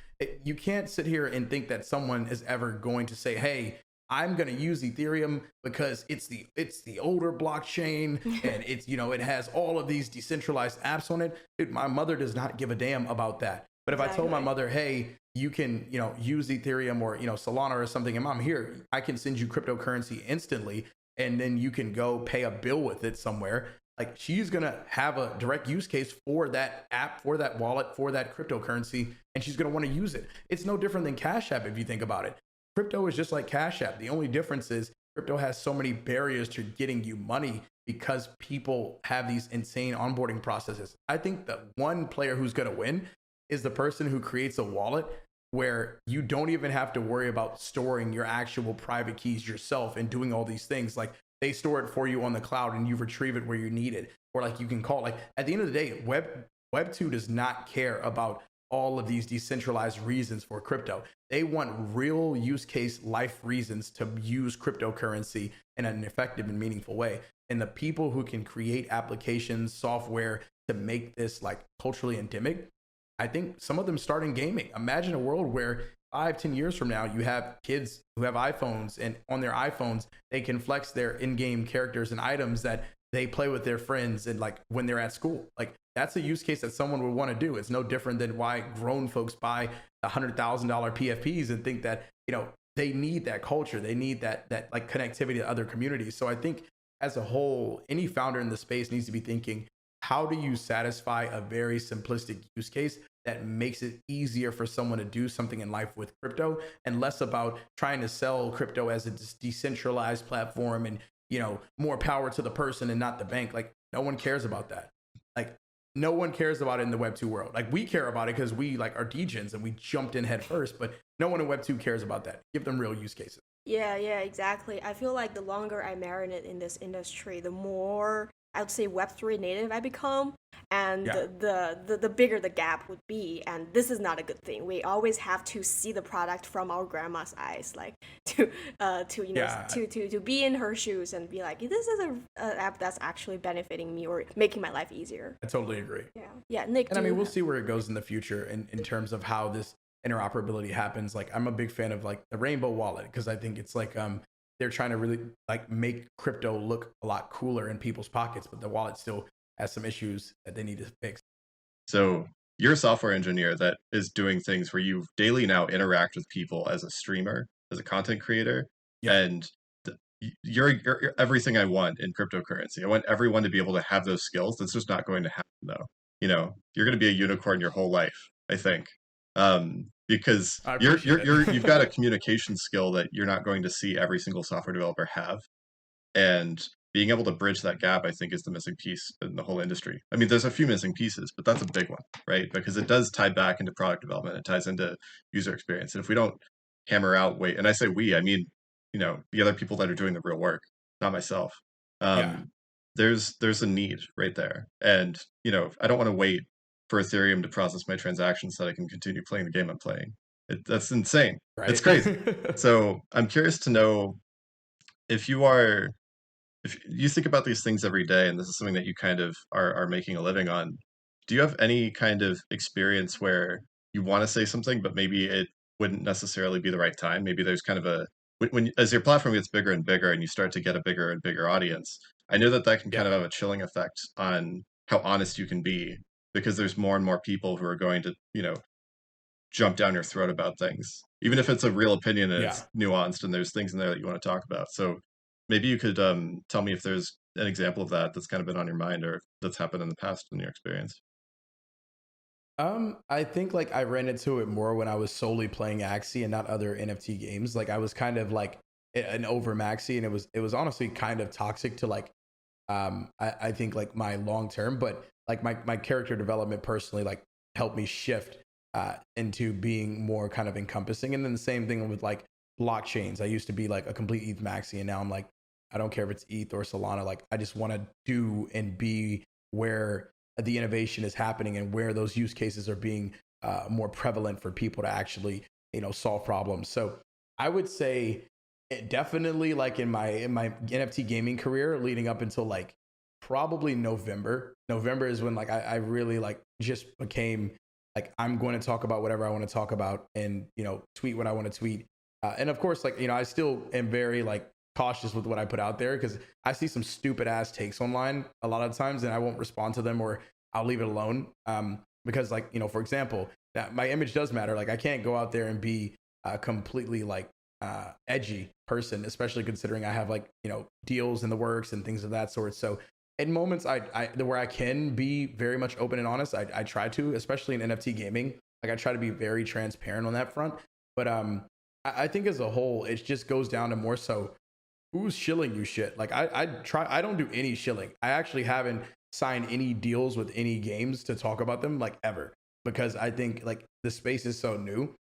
You can't sit here and think that someone is ever going to say, hey, I'm going to use Ethereum because it's the older blockchain and it's, it has all of these decentralized apps on it. My mother does not give a damn about that. But if I told my mother, hey, you can, use Ethereum or, Solana or something, and mom, here, I can send you cryptocurrency instantly, and then you can go pay a bill with it somewhere. Like, she's going to have a direct use case for that app, for that wallet, for that cryptocurrency, and she's going to want to use it. It's no different than Cash App if you think about it. Crypto is just like Cash App. The only difference is crypto has so many barriers to getting you money because people have these insane onboarding processes. I think the one player who's going to win is the person who creates a wallet where you don't even have to worry about storing your actual private keys yourself and doing all these things. Like, they store it for you on the cloud and you retrieve it where you need it. Or like, you can call, like, at the end of the day, Web 2 does not care about all of these decentralized reasons for crypto. They want real use case life reasons to use cryptocurrency in an effective and meaningful way. And the people who can create applications, software to make this like culturally endemic, I think some of them start in gaming. Imagine a world where 5-10 years from now, you have kids who have iPhones, and on their iPhones, they can flex their in-game characters and items that they play with their friends and like when they're at school. Like, that's a use case that someone would want to do. It's no different than why grown folks buy $100,000 PFPs and think that, they need that culture. They need that like connectivity to other communities. So I think as a whole, any founder in the space needs to be thinking, how do you satisfy a very simplistic use case that makes it easier for someone to do something in life with crypto, and less about trying to sell crypto as a decentralized platform and, more power to the person and not the bank. Like, no one cares about that. Like, no one cares about it in the Web 2 world. Like, we care about it because we like are degens and we jumped in head first, but no one in Web 2 cares about that. Give them real use cases. Yeah, exactly. I feel like the longer I marinate in this industry, the more I would say Web3 native I become, and the bigger the gap would be. And this is not a good thing. We always have to see the product from our grandma's eyes, like to be in her shoes and be like, this is an app that's actually benefiting me or making my life easier. I totally agree. Yeah, Nick. And I mean, we'll see where it goes in the future in terms of how this interoperability happens. Like, I'm a big fan of like the Rainbow wallet, because I think it's like they're trying to really like make crypto look a lot cooler in people's pockets, but the wallet still has some issues that they need to fix. So you're a software engineer that is doing things where you daily now interact with people as a streamer, as a content creator, and you're everything I want in cryptocurrency. I want everyone to be able to have those skills. That's just not going to happen, though. You're going to be a unicorn your whole life, I think, because you've got a communication skill that you're not going to see every single software developer have, and being able to bridge that gap, I think, is the missing piece in the whole industry. I mean, there's a few missing pieces, but that's a big one, right? Because it does tie back into product development. It ties into user experience. And if we don't hammer out, and I say we, I mean, the other people that are doing the real work, not myself. There's a need right there. And, I don't want to wait for Ethereum to process my transactions so that I can continue playing the game I'm playing. That's insane. Right? It's crazy. So I'm curious to know if you think about these things every day, and this is something that you kind of are making a living on, do you have any kind of experience where you want to say something, but maybe it wouldn't necessarily be the right time? Maybe there's kind of when as your platform gets bigger and bigger and you start to get a bigger and bigger audience, I know that can kind of have a chilling effect on how honest you can be, because there's more and more people who are going to, jump down your throat about things, even if it's a real opinion and it's nuanced and there's things in there that you want to talk about. So maybe you could tell me if there's an example of that's kind of been on your mind, or that's happened in the past in your experience. I think like I ran into it more when I was solely playing Axie and not other NFT games. Like, I was kind of like an over Maxi, and it was honestly kind of toxic to like I think like my long term, but like my character development personally like helped me shift into being more kind of encompassing. And then the same thing with like blockchains. I used to be like a complete ETH maxi, and now I'm like, I don't care if it's ETH or Solana. Like, I just want to do and be where the innovation is happening and where those use cases are being more prevalent for people to actually, solve problems. So I would say definitely like in my NFT gaming career leading up until like probably November. November is when like I really like just became like, I'm going to talk about whatever I want to talk about and, tweet what I want to tweet. And of course, like, I still am very like cautious with what I put out there, because I see some stupid ass takes online a lot of times and I won't respond to them, or I'll leave it alone. Because like, for example, that my image does matter. Like, I can't go out there and be completely like edgy person, especially considering I have like, deals in the works and things of that sort. So in moments where I can be very much open and honest, I try to, especially in NFT gaming. Like, I try to be very transparent on that front. But I think as a whole, it just goes down to more so who's shilling you shit. Like, I don't do any shilling. I actually haven't signed any deals with any games to talk about them like ever, because I think like the space is so new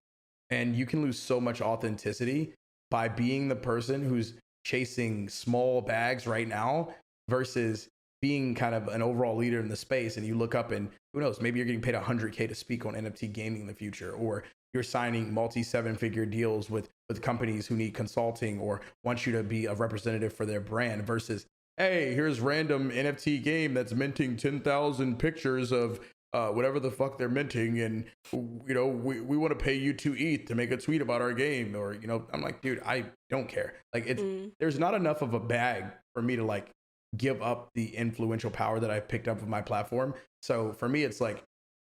and you can lose so much authenticity by being the person who's chasing small bags right now versus being kind of an overall leader in the space. And you look up and who knows, maybe you're getting paid $100K to speak on NFT gaming in the future, or you're signing multi 7-figure deals with companies who need consulting or want you to be a representative for their brand, versus, hey, here's random NFT game that's minting 10,000 pictures of whatever the fuck they're minting, and we want to pay you 2 ETH to make a tweet about our game, or I'm like, dude, I don't care. Like, there's not enough of a bag for me to like give up the influential power that I've picked up with my platform. So for me, it's like,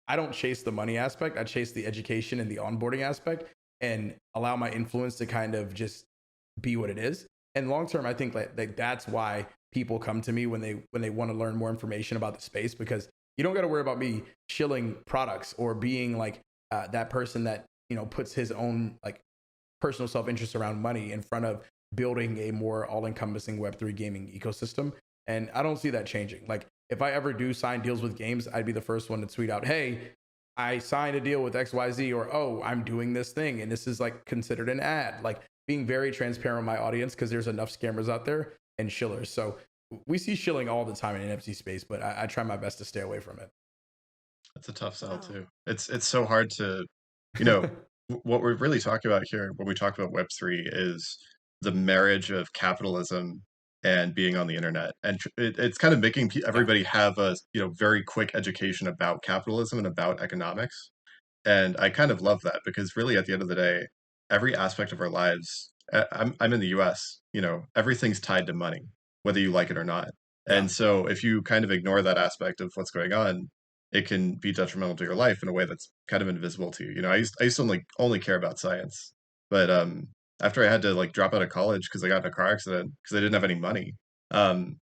I don't chase the money aspect. I chase the education and the onboarding aspect, and allow my influence to kind of just be what it is. And long term, I think like that's why people come to me when they want to learn more information about the space, because you don't got to worry about me shilling products or being like that person that puts his own like personal self-interest around money in front of building a more all-encompassing Web3 gaming ecosystem. And I don't see that changing. Like if I ever do sign deals with games, I'd be the first one to tweet out, hey, I signed a deal with XYZ, or, oh, I'm doing this thing and this is like considered an ad. Like being very transparent with my audience, because there's enough scammers out there and shillers. So we see shilling all the time in NFT space, but I try my best to stay away from it. That's a tough sell too. It's so hard to, you know, what we're really talking about here when we talk about Web3 is the marriage of capitalism and being on the internet. And it's kind of making Yeah. everybody have a, very quick education about capitalism and about economics. And I kind of love that because really at the end of the day, every aspect of our lives, I'm in the US, everything's tied to money, whether you like it or not. Yeah. And so if you kind of ignore that aspect of what's going on, it can be detrimental to your life in a way that's kind of invisible to you. I used to only care about science, but after I had to like drop out of college because I got in a car accident because I didn't have any money, um,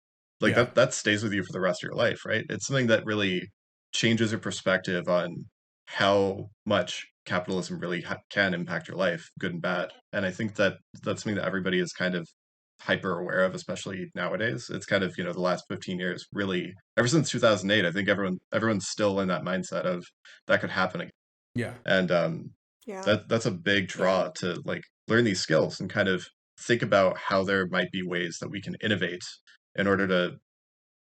like Yeah. that stays with you for the rest of your life, right? It's something that really changes your perspective on how much capitalism really can impact your life, good and bad. And I think that that's something that everybody is kind of hyper aware of, especially nowadays. It's kind of, the last 15 years, really, ever since 2008, I think everyone's still in that mindset of that could happen again. Yeah. And Yeah. that's a big Yeah. draw to like learn these skills and kind of think about how there might be ways that we can innovate in order to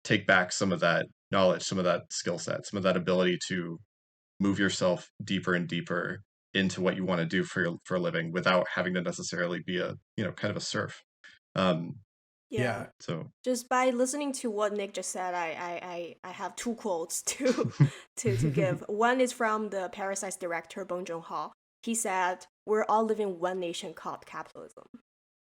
take back some of that knowledge, some of that skill set, some of that ability to move yourself deeper and deeper into what you want to do for a living without having to necessarily be a kind of a serf. Um, Yeah. Yeah. so Just by listening to what Nick just said, I have two quotes to give. One is from the Parasite's director Bong Joon-ho. He said, "We're all living one nation called capitalism."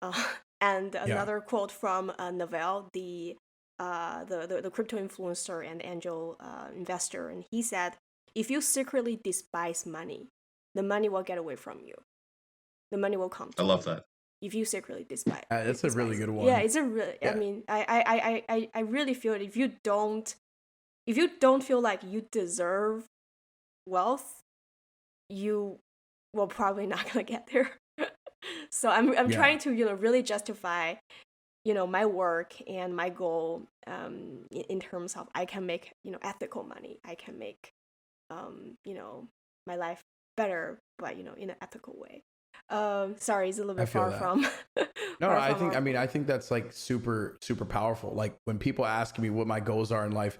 Uh, and Yeah. another quote from Novell, the crypto influencer and angel investor, and he said, "If you secretly despise money, the money will get away from you. The money will come I to love you. that. If you secretly despise, That's a really good yeah, one. it's a really. I Yeah. mean, I really feel it. If you don't feel like you deserve wealth, you will probably not gonna get there. So I'm Yeah. trying to really justify my work and my goal in terms of I can make ethical money. I can make my life better, but in an ethical way. Sorry, it's a little I bit feel far that. from No, far I from think, our I point. think that's like super, super powerful. Like when people ask me what my goals are in life,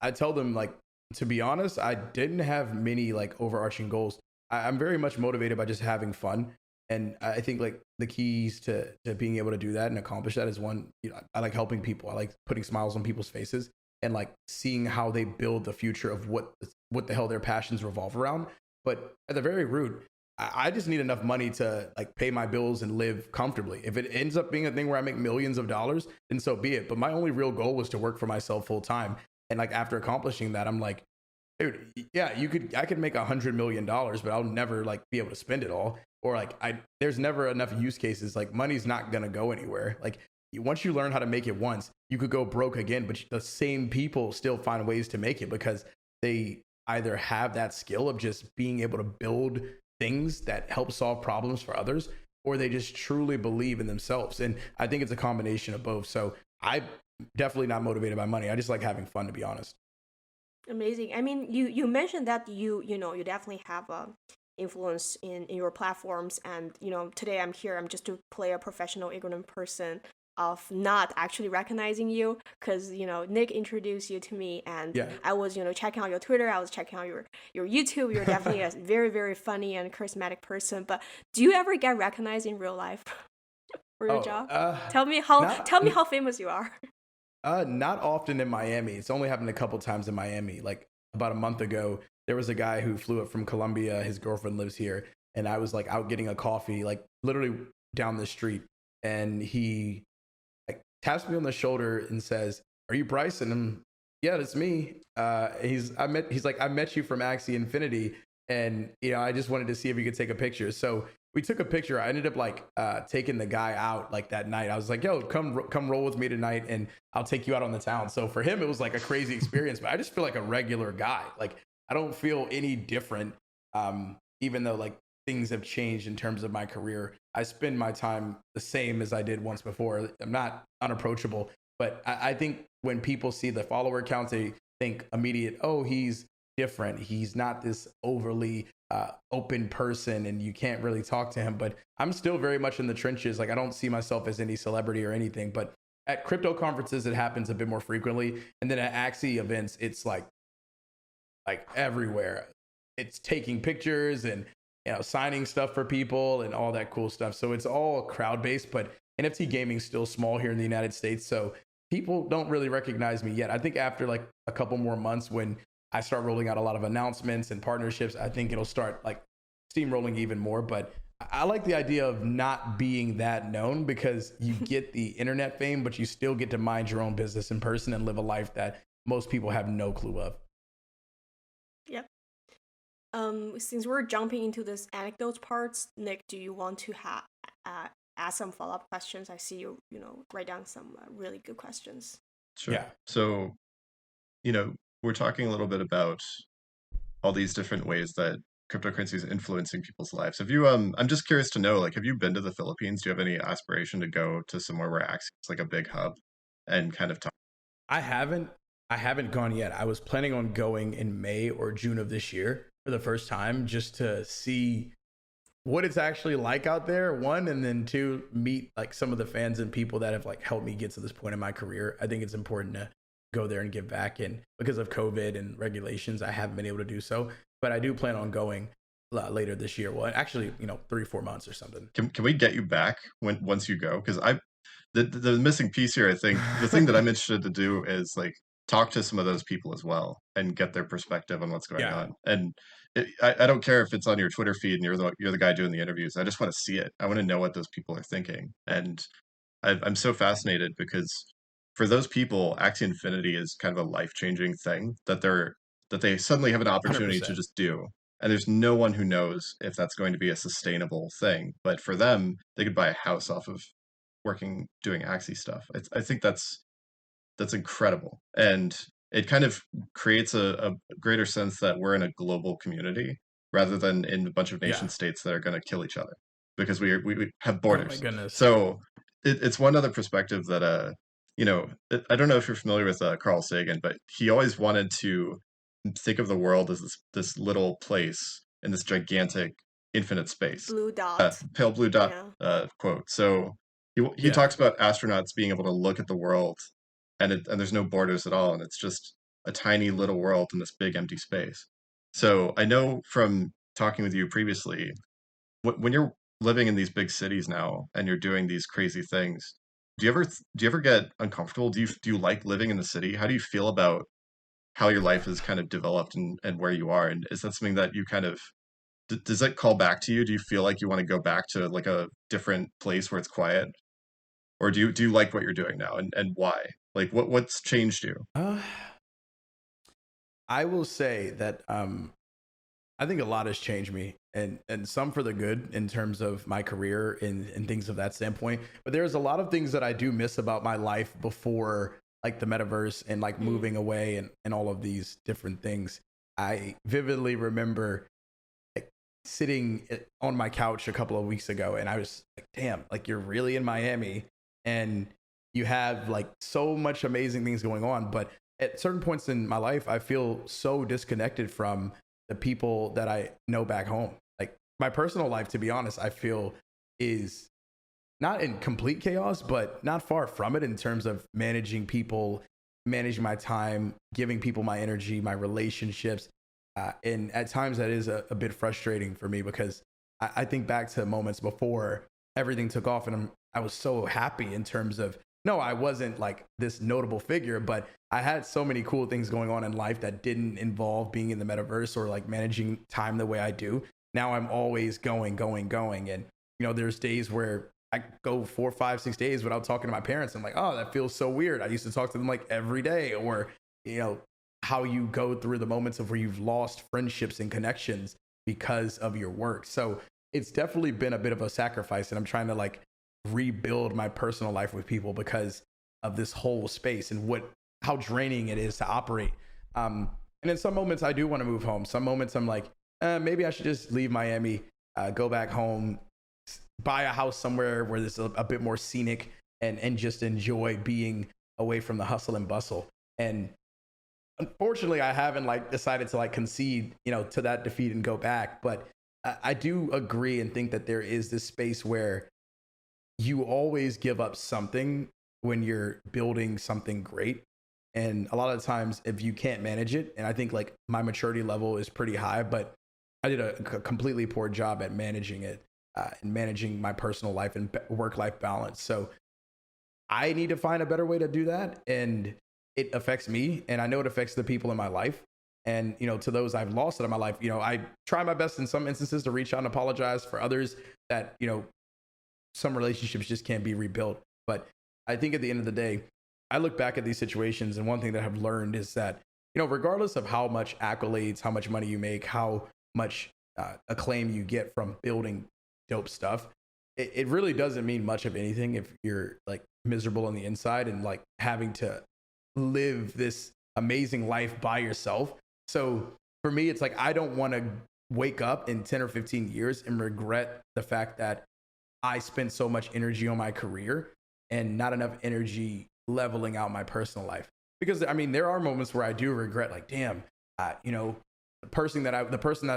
I tell them, like, to be honest, I didn't have many like overarching goals. I'm very much motivated by just having fun. And I think like the keys to being able to do that and accomplish that is, one, I like helping people. I like putting smiles on people's faces and like seeing how they build the future of what the hell their passions revolve around. But at the very root, I just need enough money to like pay my bills and live comfortably. If it ends up being a thing where I make millions of dollars, then so be it. But my only real goal was to work for myself full time. And like after accomplishing that, I'm like, dude, yeah, I could make $100 million, but I'll never like be able to spend it all. Or like there's never enough use cases. Like money's not gonna go anywhere. Like once you learn how to make it once, you could go broke again, but the same people still find ways to make it because they either have that skill of just being able to build things that help solve problems for others, or they just truly believe in themselves. And I think it's a combination of both. So I definitely not motivated by money. I just like having fun, to be honest. Amazing. I mean, you mentioned that you definitely have a influence in your platforms, and today I'm here. I'm just to play a professional ignorant person of not actually recognizing you because Nick introduced you to me, and Yeah. I was checking out your Twitter. I was checking out your YouTube. You're definitely a very, very funny and charismatic person. But do you ever get recognized in real life for your Oh, job? Tell me not how famous you are. not often in Miami. It's only happened a couple times in Miami. Like about a month ago, there was a guy who flew up from Colombia. His girlfriend lives here, and I was like out getting a coffee, like literally down the street, and he like taps me on the shoulder and says, "Are you Bryce?" And yeah, that's me. He's like, I met you from Axie Infinity, and I just wanted to see if you could take a picture. So we took a picture. I ended up like taking the guy out like that night. I was like, yo, come roll with me tonight, and I'll take you out on the town. So for him, it was like a crazy experience, but I just feel like a regular guy. Like I don't feel any different, even though like things have changed in terms of my career. I spend my time the same as I did once before. I'm not unapproachable, but I think when people see the follower counts, they think immediate, oh, he's different. He's not this overly open person and you can't really talk to him. But I'm still very much in the trenches. Like I don't see myself as any celebrity or anything. But at crypto conferences, it happens a bit more frequently. And then at Axie events, it's like everywhere. It's taking pictures and signing stuff for people and all that cool stuff. So it's all crowd based, but NFT gaming's still small here in the United States. So people don't really recognize me yet. I think after like a couple more months when I start rolling out a lot of announcements and partnerships, I think it'll start like steamrolling even more. But I like the idea of not being that known because you get the internet fame, but you still get to mind your own business in person and live a life that most people have no clue of. Yep. Since we're jumping into this anecdotes parts, Nick, do you want to ask some follow-up questions? I see you, write down some really good questions. Sure. Yeah. So, we're talking a little bit about all these different ways that cryptocurrency is influencing people's lives. Have you, I'm just curious to know, like, have you been to the Philippines? Do you have any aspiration to go to somewhere where Axie is like a big hub and kind of talk? I haven't gone yet. I was planning on going in May or June of this year for the first time just to see what it's actually like out there, one, and then two, meet like some of the fans and people that have like helped me get to this point in my career. I think it's important to go there and give back, and because of COVID and regulations, I haven't been able to do so, but I do plan on going later this year. Well, actually, 3-4 months or something. Can we get you back once you go? Because the missing piece here, I think, the thing that I'm interested to do is like talk to some of those people as well and get their perspective on what's going on. And I don't care if it's on your Twitter feed and you're the guy doing the interviews. I just want to see it. I want to know what those people are thinking. And I'm so fascinated because for those people, Axie Infinity is kind of a life-changing thing that they suddenly have an opportunity 100%. to just do. And there's no one who knows if that's going to be a sustainable thing. But for them, they could buy a house off of doing Axie stuff. I think that's incredible, and it kind of creates a greater sense that we're in a global community rather than in a bunch of nation states that are going to kill each other because we have Oh my borders. goodness. So it's one other perspective that I don't know if you're familiar with Carl Sagan, but he always wanted to think of the world as this little place in this gigantic infinite space. Blue dot. Pale blue dot quote. So he talks about astronauts being able to look at the world and there's no borders at all, and it's just a tiny little world in this big empty space. So I know from talking with you previously, when you're living in these big cities now and you're doing these crazy things, do you ever get uncomfortable? Do you like living in the city? How do you feel about how your life is kind of developed and where you are? And is that something that you kind of does that call back to you? Do you feel like you want to go back to like a different place where it's quiet? Or do you like what you're doing now and why? Like what's changed you? I will say that I think a lot has changed me, and some for the good in terms of my career and things of that standpoint. But there's a lot of things that I do miss about my life before like the metaverse and like moving away and all of these different things. I vividly remember like, sitting on my couch a couple of weeks ago, and I was like, damn, like you're really in Miami and you have like so much amazing things going on. But at certain points in my life, I feel so disconnected from the people that I know back home. Like my personal life, to be honest, I feel is not in complete chaos, but not far from it in terms of managing people, managing my time, giving people my energy, my relationships. And at times that is a bit frustrating for me because I think back to moments before everything took off and I was so happy in terms of, no, I wasn't like this notable figure, but I had so many cool things going on in life that didn't involve being in the metaverse or like managing time the way I do. Now I'm always going. And, there's days where I go 4, 5, 6 days without talking to my parents. I'm like, oh, that feels so weird. I used to talk to them like every day, or, you know, how you go through the moments of where you've lost friendships and connections because of your work. So it's definitely been a bit of a sacrifice, and I'm trying to like rebuild my personal life with people because of this whole space and what how draining it is to operate. And in some moments, I do want to move home. Some moments, I'm like, maybe I should just leave Miami, go back home, buy a house somewhere where there's a bit more scenic, and just enjoy being away from the hustle and bustle. And unfortunately, I haven't like decided to like concede, to that defeat and go back. But I do agree and think that there is this space where you always give up something when you're building something great. And a lot of the times, if you can't manage it, and I think like my maturity level is pretty high, but I did a completely poor job at managing it, and managing my personal life and work life balance. So I need to find a better way to do that. And it affects me, and I know it affects the people in my life. And, to those I've lost in my life, I try my best in some instances to reach out and apologize. For others that, some relationships just can't be rebuilt. But I think at the end of the day, I look back at these situations, and one thing that I've learned is that, regardless of how much accolades, how much money you make, how much acclaim you get from building dope stuff, it really doesn't mean much of anything if you're like miserable on the inside and like having to live this amazing life by yourself. So for me, it's like I don't want to wake up in 10 or 15 years and regret the fact that I spent so much energy on my career and not enough energy leveling out my personal life. Because I mean, there are moments where I do regret, like, damn, the person that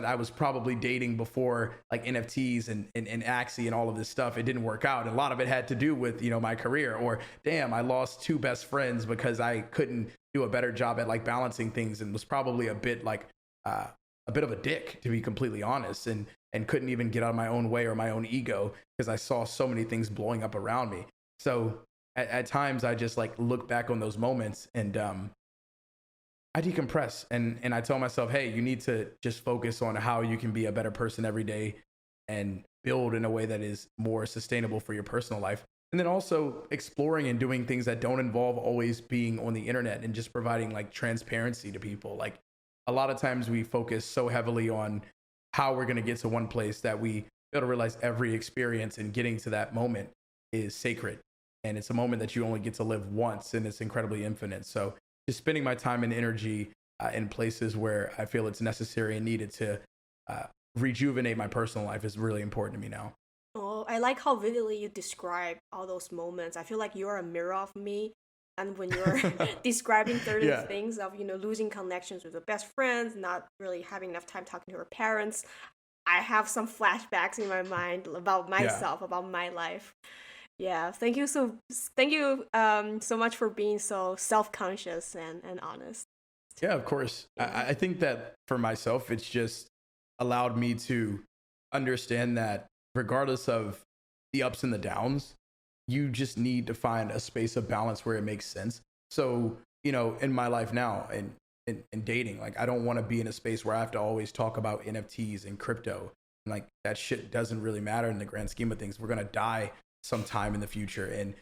I was probably dating before, like NFTs and Axie and all of this stuff, it didn't work out. And a lot of it had to do with, my career. Or damn, I lost two best friends because I couldn't do a better job at like balancing things, and was probably a bit like a bit of a dick, to be completely honest, and couldn't even get out of my own way or my own ego because I saw so many things blowing up around me. So at times I just like look back on those moments, and I decompress, and I tell myself, hey, you need to just focus on how you can be a better person every day and build in a way that is more sustainable for your personal life. And then also exploring and doing things that don't involve always being on the internet, and just providing like transparency to people. Like a lot of times we focus so heavily on how we're going to get to one place that we fail to realize every experience and getting to that moment is sacred. And it's a moment that you only get to live once, and it's incredibly infinite. So just spending my time and energy in places where I feel it's necessary and needed to rejuvenate my personal life is really important to me now. Oh, I like how vividly you describe all those moments. I feel like you're a mirror of me. And when you're describing certain Yeah. things of, losing connections with your best friends, not really having enough time talking to your parents, I have some flashbacks in my mind about Yeah. myself, about my life. Yeah, thank you so much for being so self-conscious and honest. Yeah, of course. Yeah. I think that for myself, it's just allowed me to understand that regardless of the ups and the downs, you just need to find a space of balance where it makes sense. So, in my life now, and dating, like I don't want to be in a space where I have to always talk about NFTs and crypto. Like that shit doesn't really matter in the grand scheme of things. We're gonna die sometime in the future, and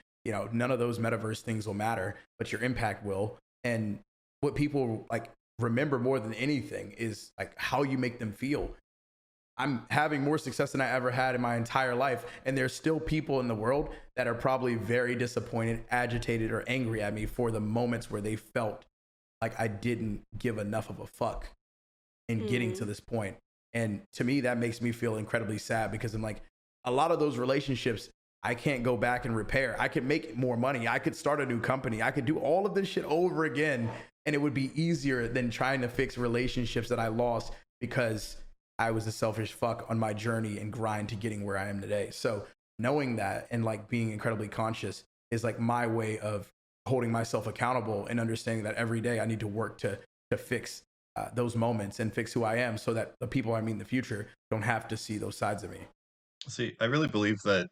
none of those metaverse things will matter, but your impact will. And what people like remember more than anything is like how you make them feel. I'm having more success than I ever had in my entire life, and there's still people in the world that are probably very disappointed, agitated, or angry at me for the moments where they felt like I didn't give enough of a fuck in getting to this point. And to me, that makes me feel incredibly sad, because I'm like, a lot of those relationships I can't go back and repair. I could make more money. I could start a new company. I could do all of this shit over again. And it would be easier than trying to fix relationships that I lost because I was a selfish fuck on my journey and grind to getting where I am today. So knowing that and like being incredibly conscious is like my way of holding myself accountable and understanding that every day I need to work to fix those moments and fix who I am, so that the people I meet in the future don't have to see those sides of me. See, I really believe that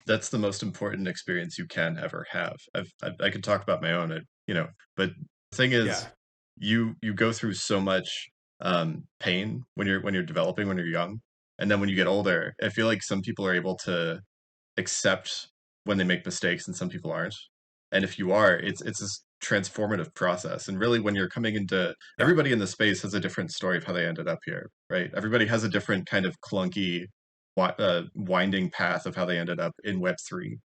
that's the most important experience you can ever have. I could talk about my own, but the thing Yeah. is, you go through so much pain when you're developing, when you're young, and then when you get older, I feel like some people are able to accept when they make mistakes, and some people aren't. And if you are, it's this transformative process. And really, when you're coming into, Yeah. everybody in the space has a different story of how they ended up here, right? Everybody has a different kind of clunky, winding path of how they ended up in Web3.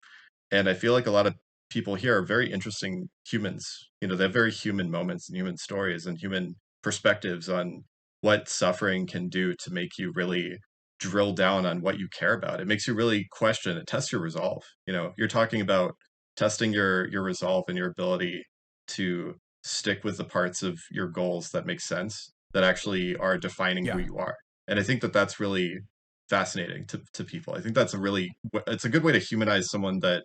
And I feel like a lot of people here are very interesting humans. You know, they have very human moments and human stories and human perspectives on what suffering can do to make you really drill down on what you care about. It makes you really question, it tests your resolve. You know, you're talking about testing your resolve and your ability to stick with the parts of your goals that make sense, that actually are defining who Yeah. you are. And I think that that's really fascinating to people. I think that's it's a good way to humanize someone that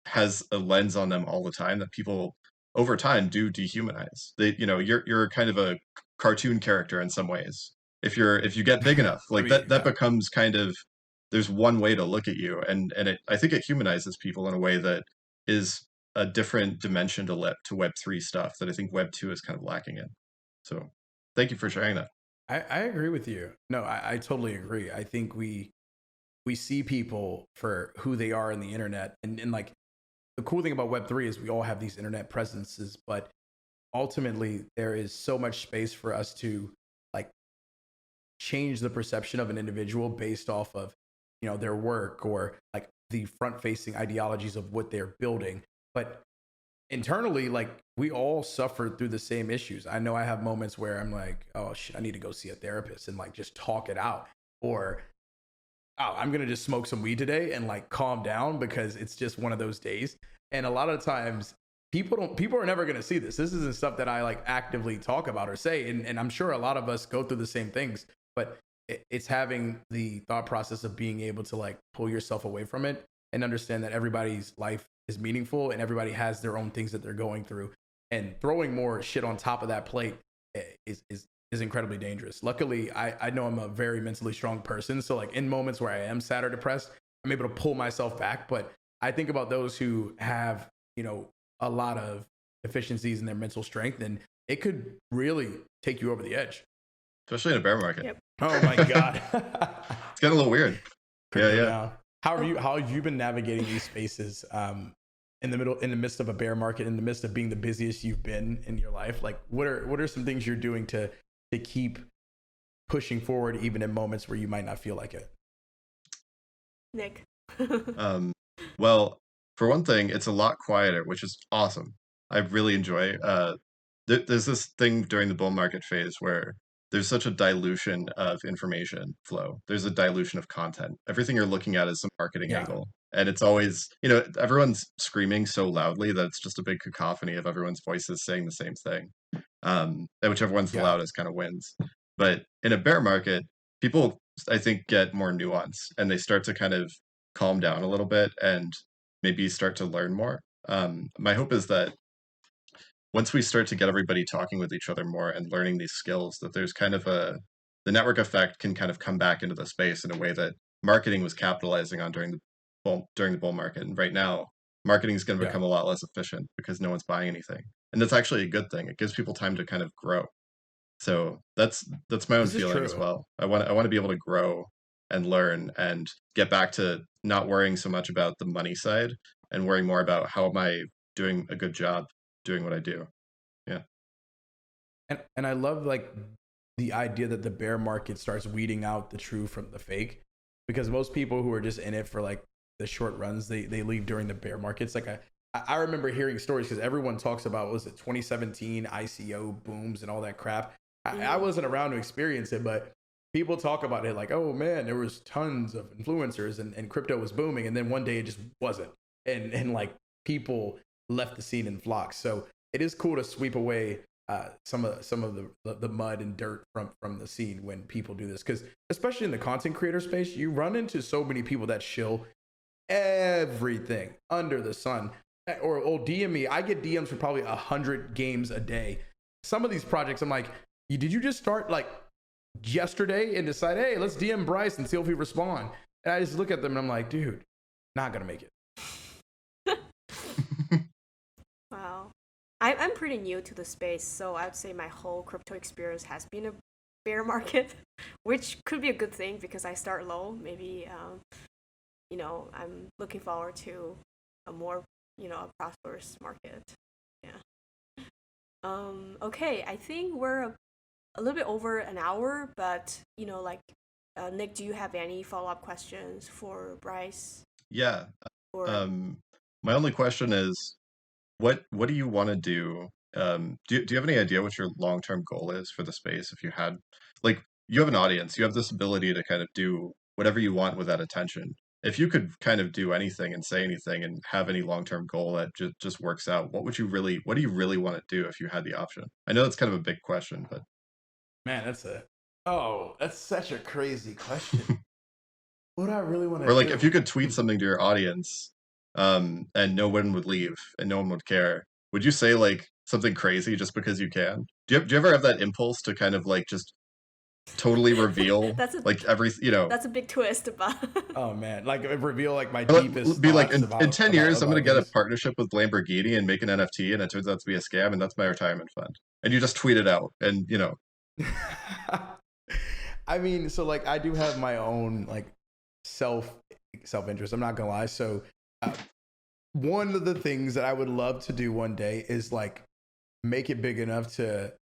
has a lens on them all the time that people over time do dehumanize. They, you know, you're kind of a cartoon character in some ways. If you get big enough, I like mean, that yeah. becomes kind of, there's one way to look at you, and I think it humanizes people in a way that is a different dimension to Web3 stuff that I think Web2 is kind of lacking in. So thank you for sharing that. I agree with you. No, I totally agree. I think we see people for who they are in the internet, and like the cool thing about Web3 is we all have these internet presences, but ultimately there is so much space for us to like change the perception of an individual based off of, you know, their work or like the front facing ideologies of what they're building. But internally, like we all suffered through the same issues. I know I have moments where I'm like, oh shit, I need to go see a therapist and like just talk it out. Or, oh, I'm gonna just smoke some weed today and like calm down because it's just one of those days. And a lot of times people are never gonna see this. This isn't stuff that I like actively talk about or say. And I'm sure a lot of us go through the same things, but it's having the thought process of being able to like pull yourself away from it and understand that everybody's life is meaningful and everybody has their own things that they're going through. And throwing more shit on top of that plate is incredibly dangerous. Luckily, I know I'm a very mentally strong person. So like in moments where I am sad or depressed, I'm able to pull myself back. But I think about those who have, you know, a lot of deficiencies in their mental strength, and it could really take you over the edge. Especially in a bear market. Yep. Oh my God. It's getting a little weird. Crypto Yeah. now. How have you been navigating these spaces in the midst of a bear market, in the midst of being the busiest you've been in your life? Like what are some things you're doing to keep pushing forward even in moments where you might not feel like it? Nick. Well, for one thing, it's a lot quieter, which is awesome. I really enjoy. There's this thing during the bull market phase where there's such a dilution of information flow. There's a dilution of content. Everything you're looking at is some marketing Yeah. angle, and it's always, you know, everyone's screaming so loudly that it's just a big cacophony of everyone's voices saying the same thing. And whichever one's the Yeah. loudest kind of wins. But in a bear market, people, I think, get more nuance and they start to kind of calm down a little bit and maybe start to learn more. My hope is that once we start to get everybody talking with each other more and learning these skills, that there's kind of the network effect can kind of come back into the space in a way that marketing was capitalizing on during the bull market. And right now, marketing is going to Yeah. become a lot less efficient because no one's buying anything. And that's actually a good thing. It gives people time to kind of grow. So that's my own This is feeling as true. well. I want to be able to grow and learn and get back to not worrying so much about the money side and worrying more about how am I doing a good job doing what I do. Yeah. And I love like the idea that the bear market starts weeding out the true from the fake, because most people who are just in it for like the short runs, they leave during the bear markets. Like I remember hearing stories because everyone talks about, was it 2017 ICO booms and all that crap. I wasn't around to experience it, but people talk about it like, oh man, there was tons of influencers and crypto was booming, and then one day it just wasn't, and like people left the scene in flocks. So it is cool to sweep away some of the mud and dirt from the scene when people do this, because especially in the content creator space, you run into so many people that shill everything under the sun, or DM me. I get DMs for probably 100 games a day. Some of these projects, I'm like, did you just start like yesterday and decide, hey, let's DM Bryce and see if he respond? And I just look at them and I'm like, dude, not gonna make it. Wow. I'm pretty new to the space, so I would say my whole crypto experience has been a bear market, which could be a good thing because I start low. Maybe, I'm looking forward to a more, a prosperous market. Yeah. Okay, I think we're a little bit over an hour, but Nick, do you have any follow-up questions for Bryce? Yeah. Or Um, my only question is, what do you want to do? Do you have any idea what your long-term goal is for the space? If you had, like, you have an audience, you have this ability to kind of do whatever you want with that attention. If you could kind of do anything and say anything and have any long-term goal that just works out, what do you really want to do if you had the option? I know that's kind of a big question, but Man, that's such a crazy question. What do I really want to or like if you do? could tweet something to your audience, and no one would leave and no one would care, would you say like something crazy just because you can? Do you ever have that impulse to kind of like just totally reveal that's a like that's a big twist about. Oh man, like reveal like my or deepest be like thoughts in about 10 years I'm going to get a things. partnership with Lamborghini and make an NFT and it turns out to be a scam and that's my retirement fund. And you just tweet it out and I mean, so like I do have my own like self interest. I'm not gonna lie. So uh, one of the things that I would love to do one day is like make it big enough to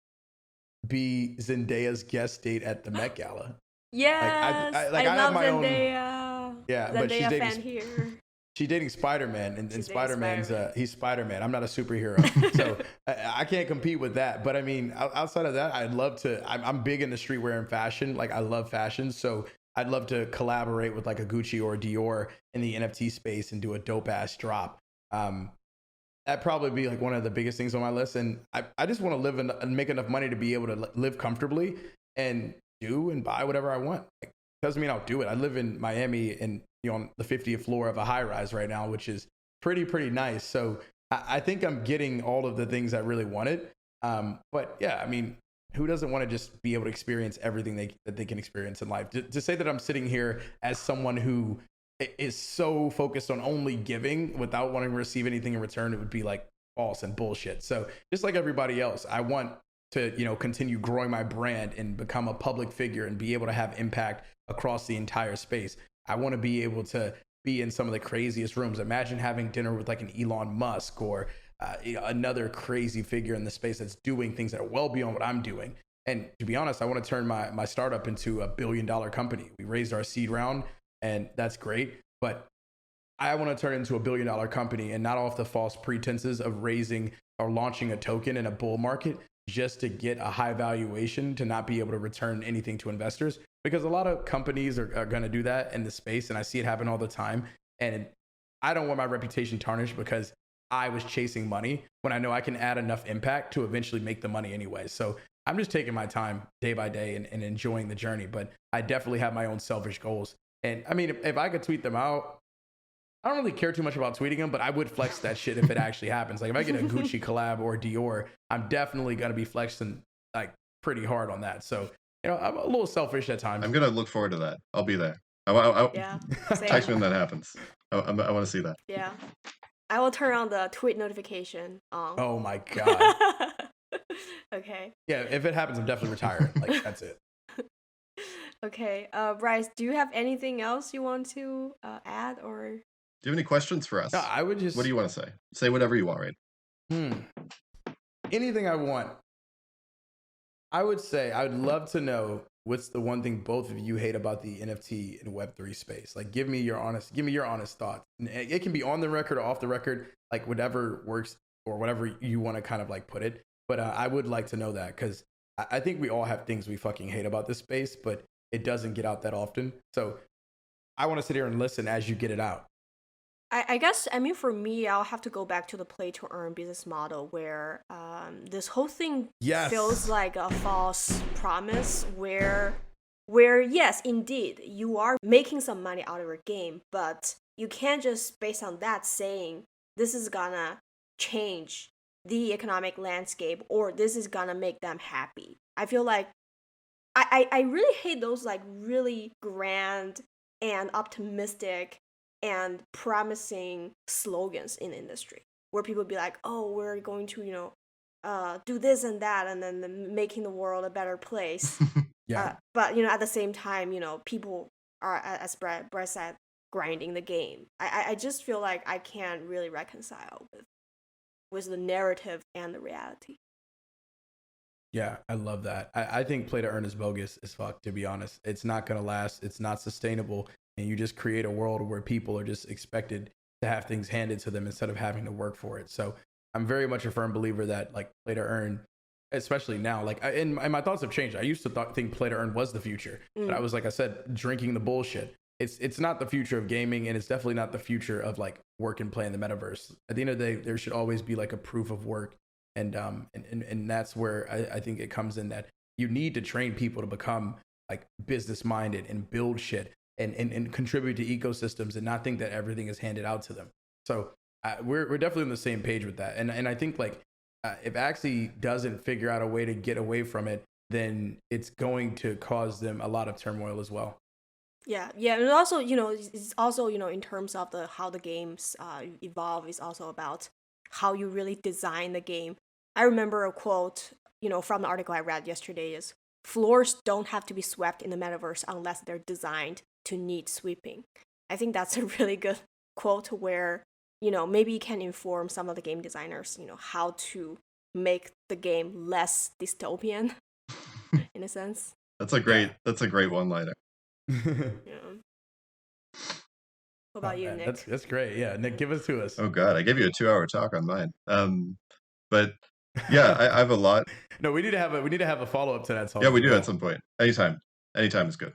be Zendaya's guest date at the Met Gala. Like Yes, like I I have love my own. Zendaya. Yeah, but Zendaya fan here. she's dating Spider-Man, and She's dating Spider-Man's Spider-Man. he's Spider-Man. I'm not a superhero, so I can't compete with that. But I mean, outside of that, I'd love to. I'm big into streetwear and fashion. Like I love fashion, so I'd love to collaborate with like a Gucci or a Dior in the NFT space and do a dope ass drop. Um, that'd probably be like one of the biggest things on my list. And I just want to live and make enough money to be able to live comfortably and do and buy whatever I want. Like, doesn't mean I'll do it. I live in Miami and on the 50th floor of a high rise right now, which is pretty nice. So I think I'm getting all of the things I really wanted. But yeah, I mean, who doesn't want to just be able to experience everything that they can experience in life? To say that I'm sitting here as someone who is so focused on only giving without wanting to receive anything in return, it would be like false and bullshit. So just like everybody else, I want to continue growing my brand and become a public figure and be able to have impact across the entire space. I want to be able to be in some of the craziest rooms. Imagine having dinner with like an Elon Musk or another crazy figure in the space that's doing things that are well beyond what I'm doing. And to be honest, I want to turn my startup into $1 billion company. We raised our seed round, and that's great. But I want to turn it into $1 billion company, and not off the false pretenses of raising or launching a token in a bull market just to get a high valuation to not be able to return anything to investors. Because a lot of companies are going to do that in the space, and I see it happen all the time. And I don't want my reputation tarnished because I was chasing money when I know I can add enough impact to eventually make the money anyway. So I'm just taking my time day by day and enjoying the journey. But I definitely have my own selfish goals. And I mean, if I could tweet them out, I don't really care too much about tweeting them, but I would flex that shit if it actually happens. Like if I get a Gucci collab or Dior, I'm definitely gonna be flexing like pretty hard on that. So I'm a little selfish at times. I'm gonna look forward to that. I'll be there. Yeah, Text me same. when that happens. I want to see that. Yeah, I will turn on the tweet notification on. Oh my god. Okay. Yeah, if it happens, I'm definitely retiring. Like that's it. Okay, Bryce, do you have anything else you want to add or? Do you have any questions for us? No, I would What do just you want to say? Say whatever you want, right? anything I want. I would say I would love to know what's the one thing both of you hate about the NFT and Web3 space. Like, give me your honest thoughts. And it can be on the record or off the record, like whatever works or whatever you want to kind of like put it. But I would like to know that because I think we all have things we fucking hate about this space, but it doesn't get out that often. So I want to sit here and listen as you get it out. I guess, I mean, for me, I'll have to go back to the play to earn business model where this whole thing Yes. feels like a false promise where yes, indeed, you are making some money out of your game, but you can't just based on that saying this is gonna change the economic landscape or this is gonna make them happy. I feel like I really hate those like really grand and optimistic and promising slogans in the industry where people be like, oh, we're going to, do this and that and then making the world a better place. Yeah. But, at the same time, people are, as Brett said, grinding the game. I just feel like I can't really reconcile with the narrative and the reality. Yeah, I love that. I think play to earn is bogus as fuck, to be honest. It's not going to last. It's not sustainable. And you just create a world where people are just expected to have things handed to them instead of having to work for it. So I'm very much a firm believer that like play to earn, especially now, like and my thoughts have changed. I used to think play to earn was the future, but I was, like I said, drinking the bullshit. It's not the future of gaming, and it's definitely not the future of like work and play in the metaverse. At the end of the day, there should always be like a proof of work, and that's where I think it comes in that you need to train people to become like business minded and build shit and contribute to ecosystems and not think that everything is handed out to them. So we're definitely on the same page with that, and I think like if Axie doesn't figure out a way to get away from it, then it's going to cause them a lot of turmoil as well. Yeah, and also, it's also, in terms of how the games evolve, is also about how you really design the game. I remember a quote, from the article I read yesterday is, floors don't have to be swept in the metaverse unless they're designed to need sweeping. I think that's a really good quote where, maybe you can inform some of the game designers, how to make the game less dystopian in a sense. That's a great one-liner. Yeah. What about you, man, Nick? that's great. Yeah, Nick, give it to us. Oh God, I gave you a 2-hour talk on mine. But yeah, I have a lot. No, we need to have a follow up to that talk. Yeah, we as do well. at some point. Anytime is good.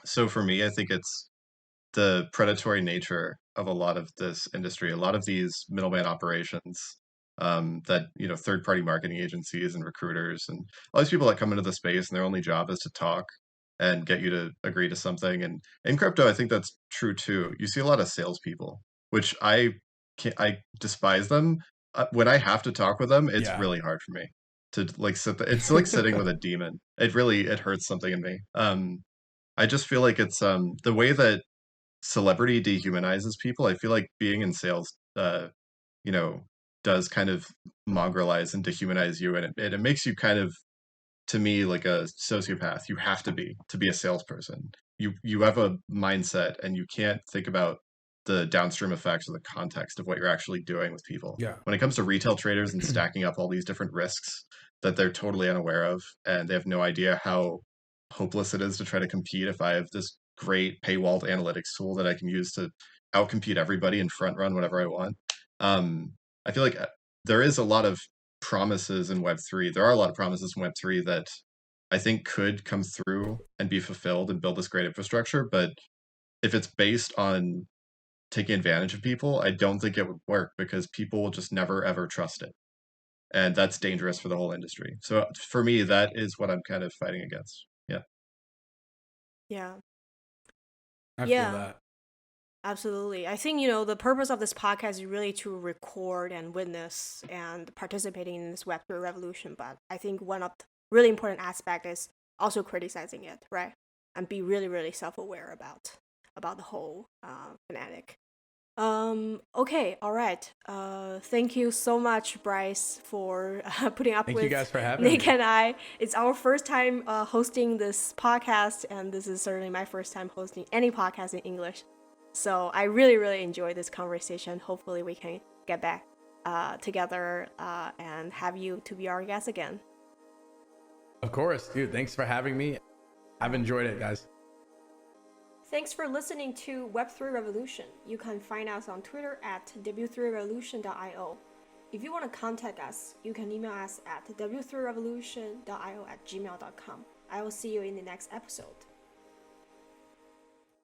So for me, I think it's the predatory nature of a lot of this industry, a lot of these middleman operations, that third-party marketing agencies and recruiters and all these people that come into the space and their only job is to talk and get you to agree to something. And in crypto, I think that's true too. You see a lot of salespeople, which I despise them. When I have to talk with them, it's Yeah. really hard for me to like it's like sitting with a demon. It hurts something in me. I just feel like it's the way that celebrity dehumanizes people. I feel like being in sales, you know, does kind of mongrelize and dehumanize you, and it makes you kind of, to me, like a sociopath. You have to be a salesperson. You have a mindset, and you can't think about the downstream effects or the context of what you're actually doing with people. Yeah. When it comes to retail traders and stacking up all these different risks that they're totally unaware of, and they have no idea how hopeless it is to try to compete if I have this great paywalled analytics tool that I can use to outcompete everybody and front run whatever I want. I feel like there is a lot of promises in Web3. There are a lot of promises in Web3 that I think could come through and be fulfilled and build this great infrastructure. But if it's based on taking advantage of people, I don't think it would work because people will just never ever trust it. And that's dangerous for the whole industry. So for me, that is what I'm kind of fighting against. Yeah. Yeah. I feel Yeah, that. absolutely. I think, the purpose of this podcast is really to record and witness and participating in this Web3 revolution. But I think one of the really important aspect is also criticizing it, right? And be really, really self-aware about the whole fanatic. Okay, all right. Thank you so much, Bryce, for putting up Thank with you guys for having Nick me. and I. It's our first time hosting this podcast, and this is certainly my first time hosting any podcast in English. So I really, really enjoyed this conversation. Hopefully, we can get back together and have you to be our guest again. Of course, dude. Thanks for having me. I've enjoyed it, guys. Thanks for listening to Web3 Revolution. You can find us on Twitter at w3revolution.io. If you want to contact us, you can email us at w3revolution.io@gmail.com. I will see you in the next episode.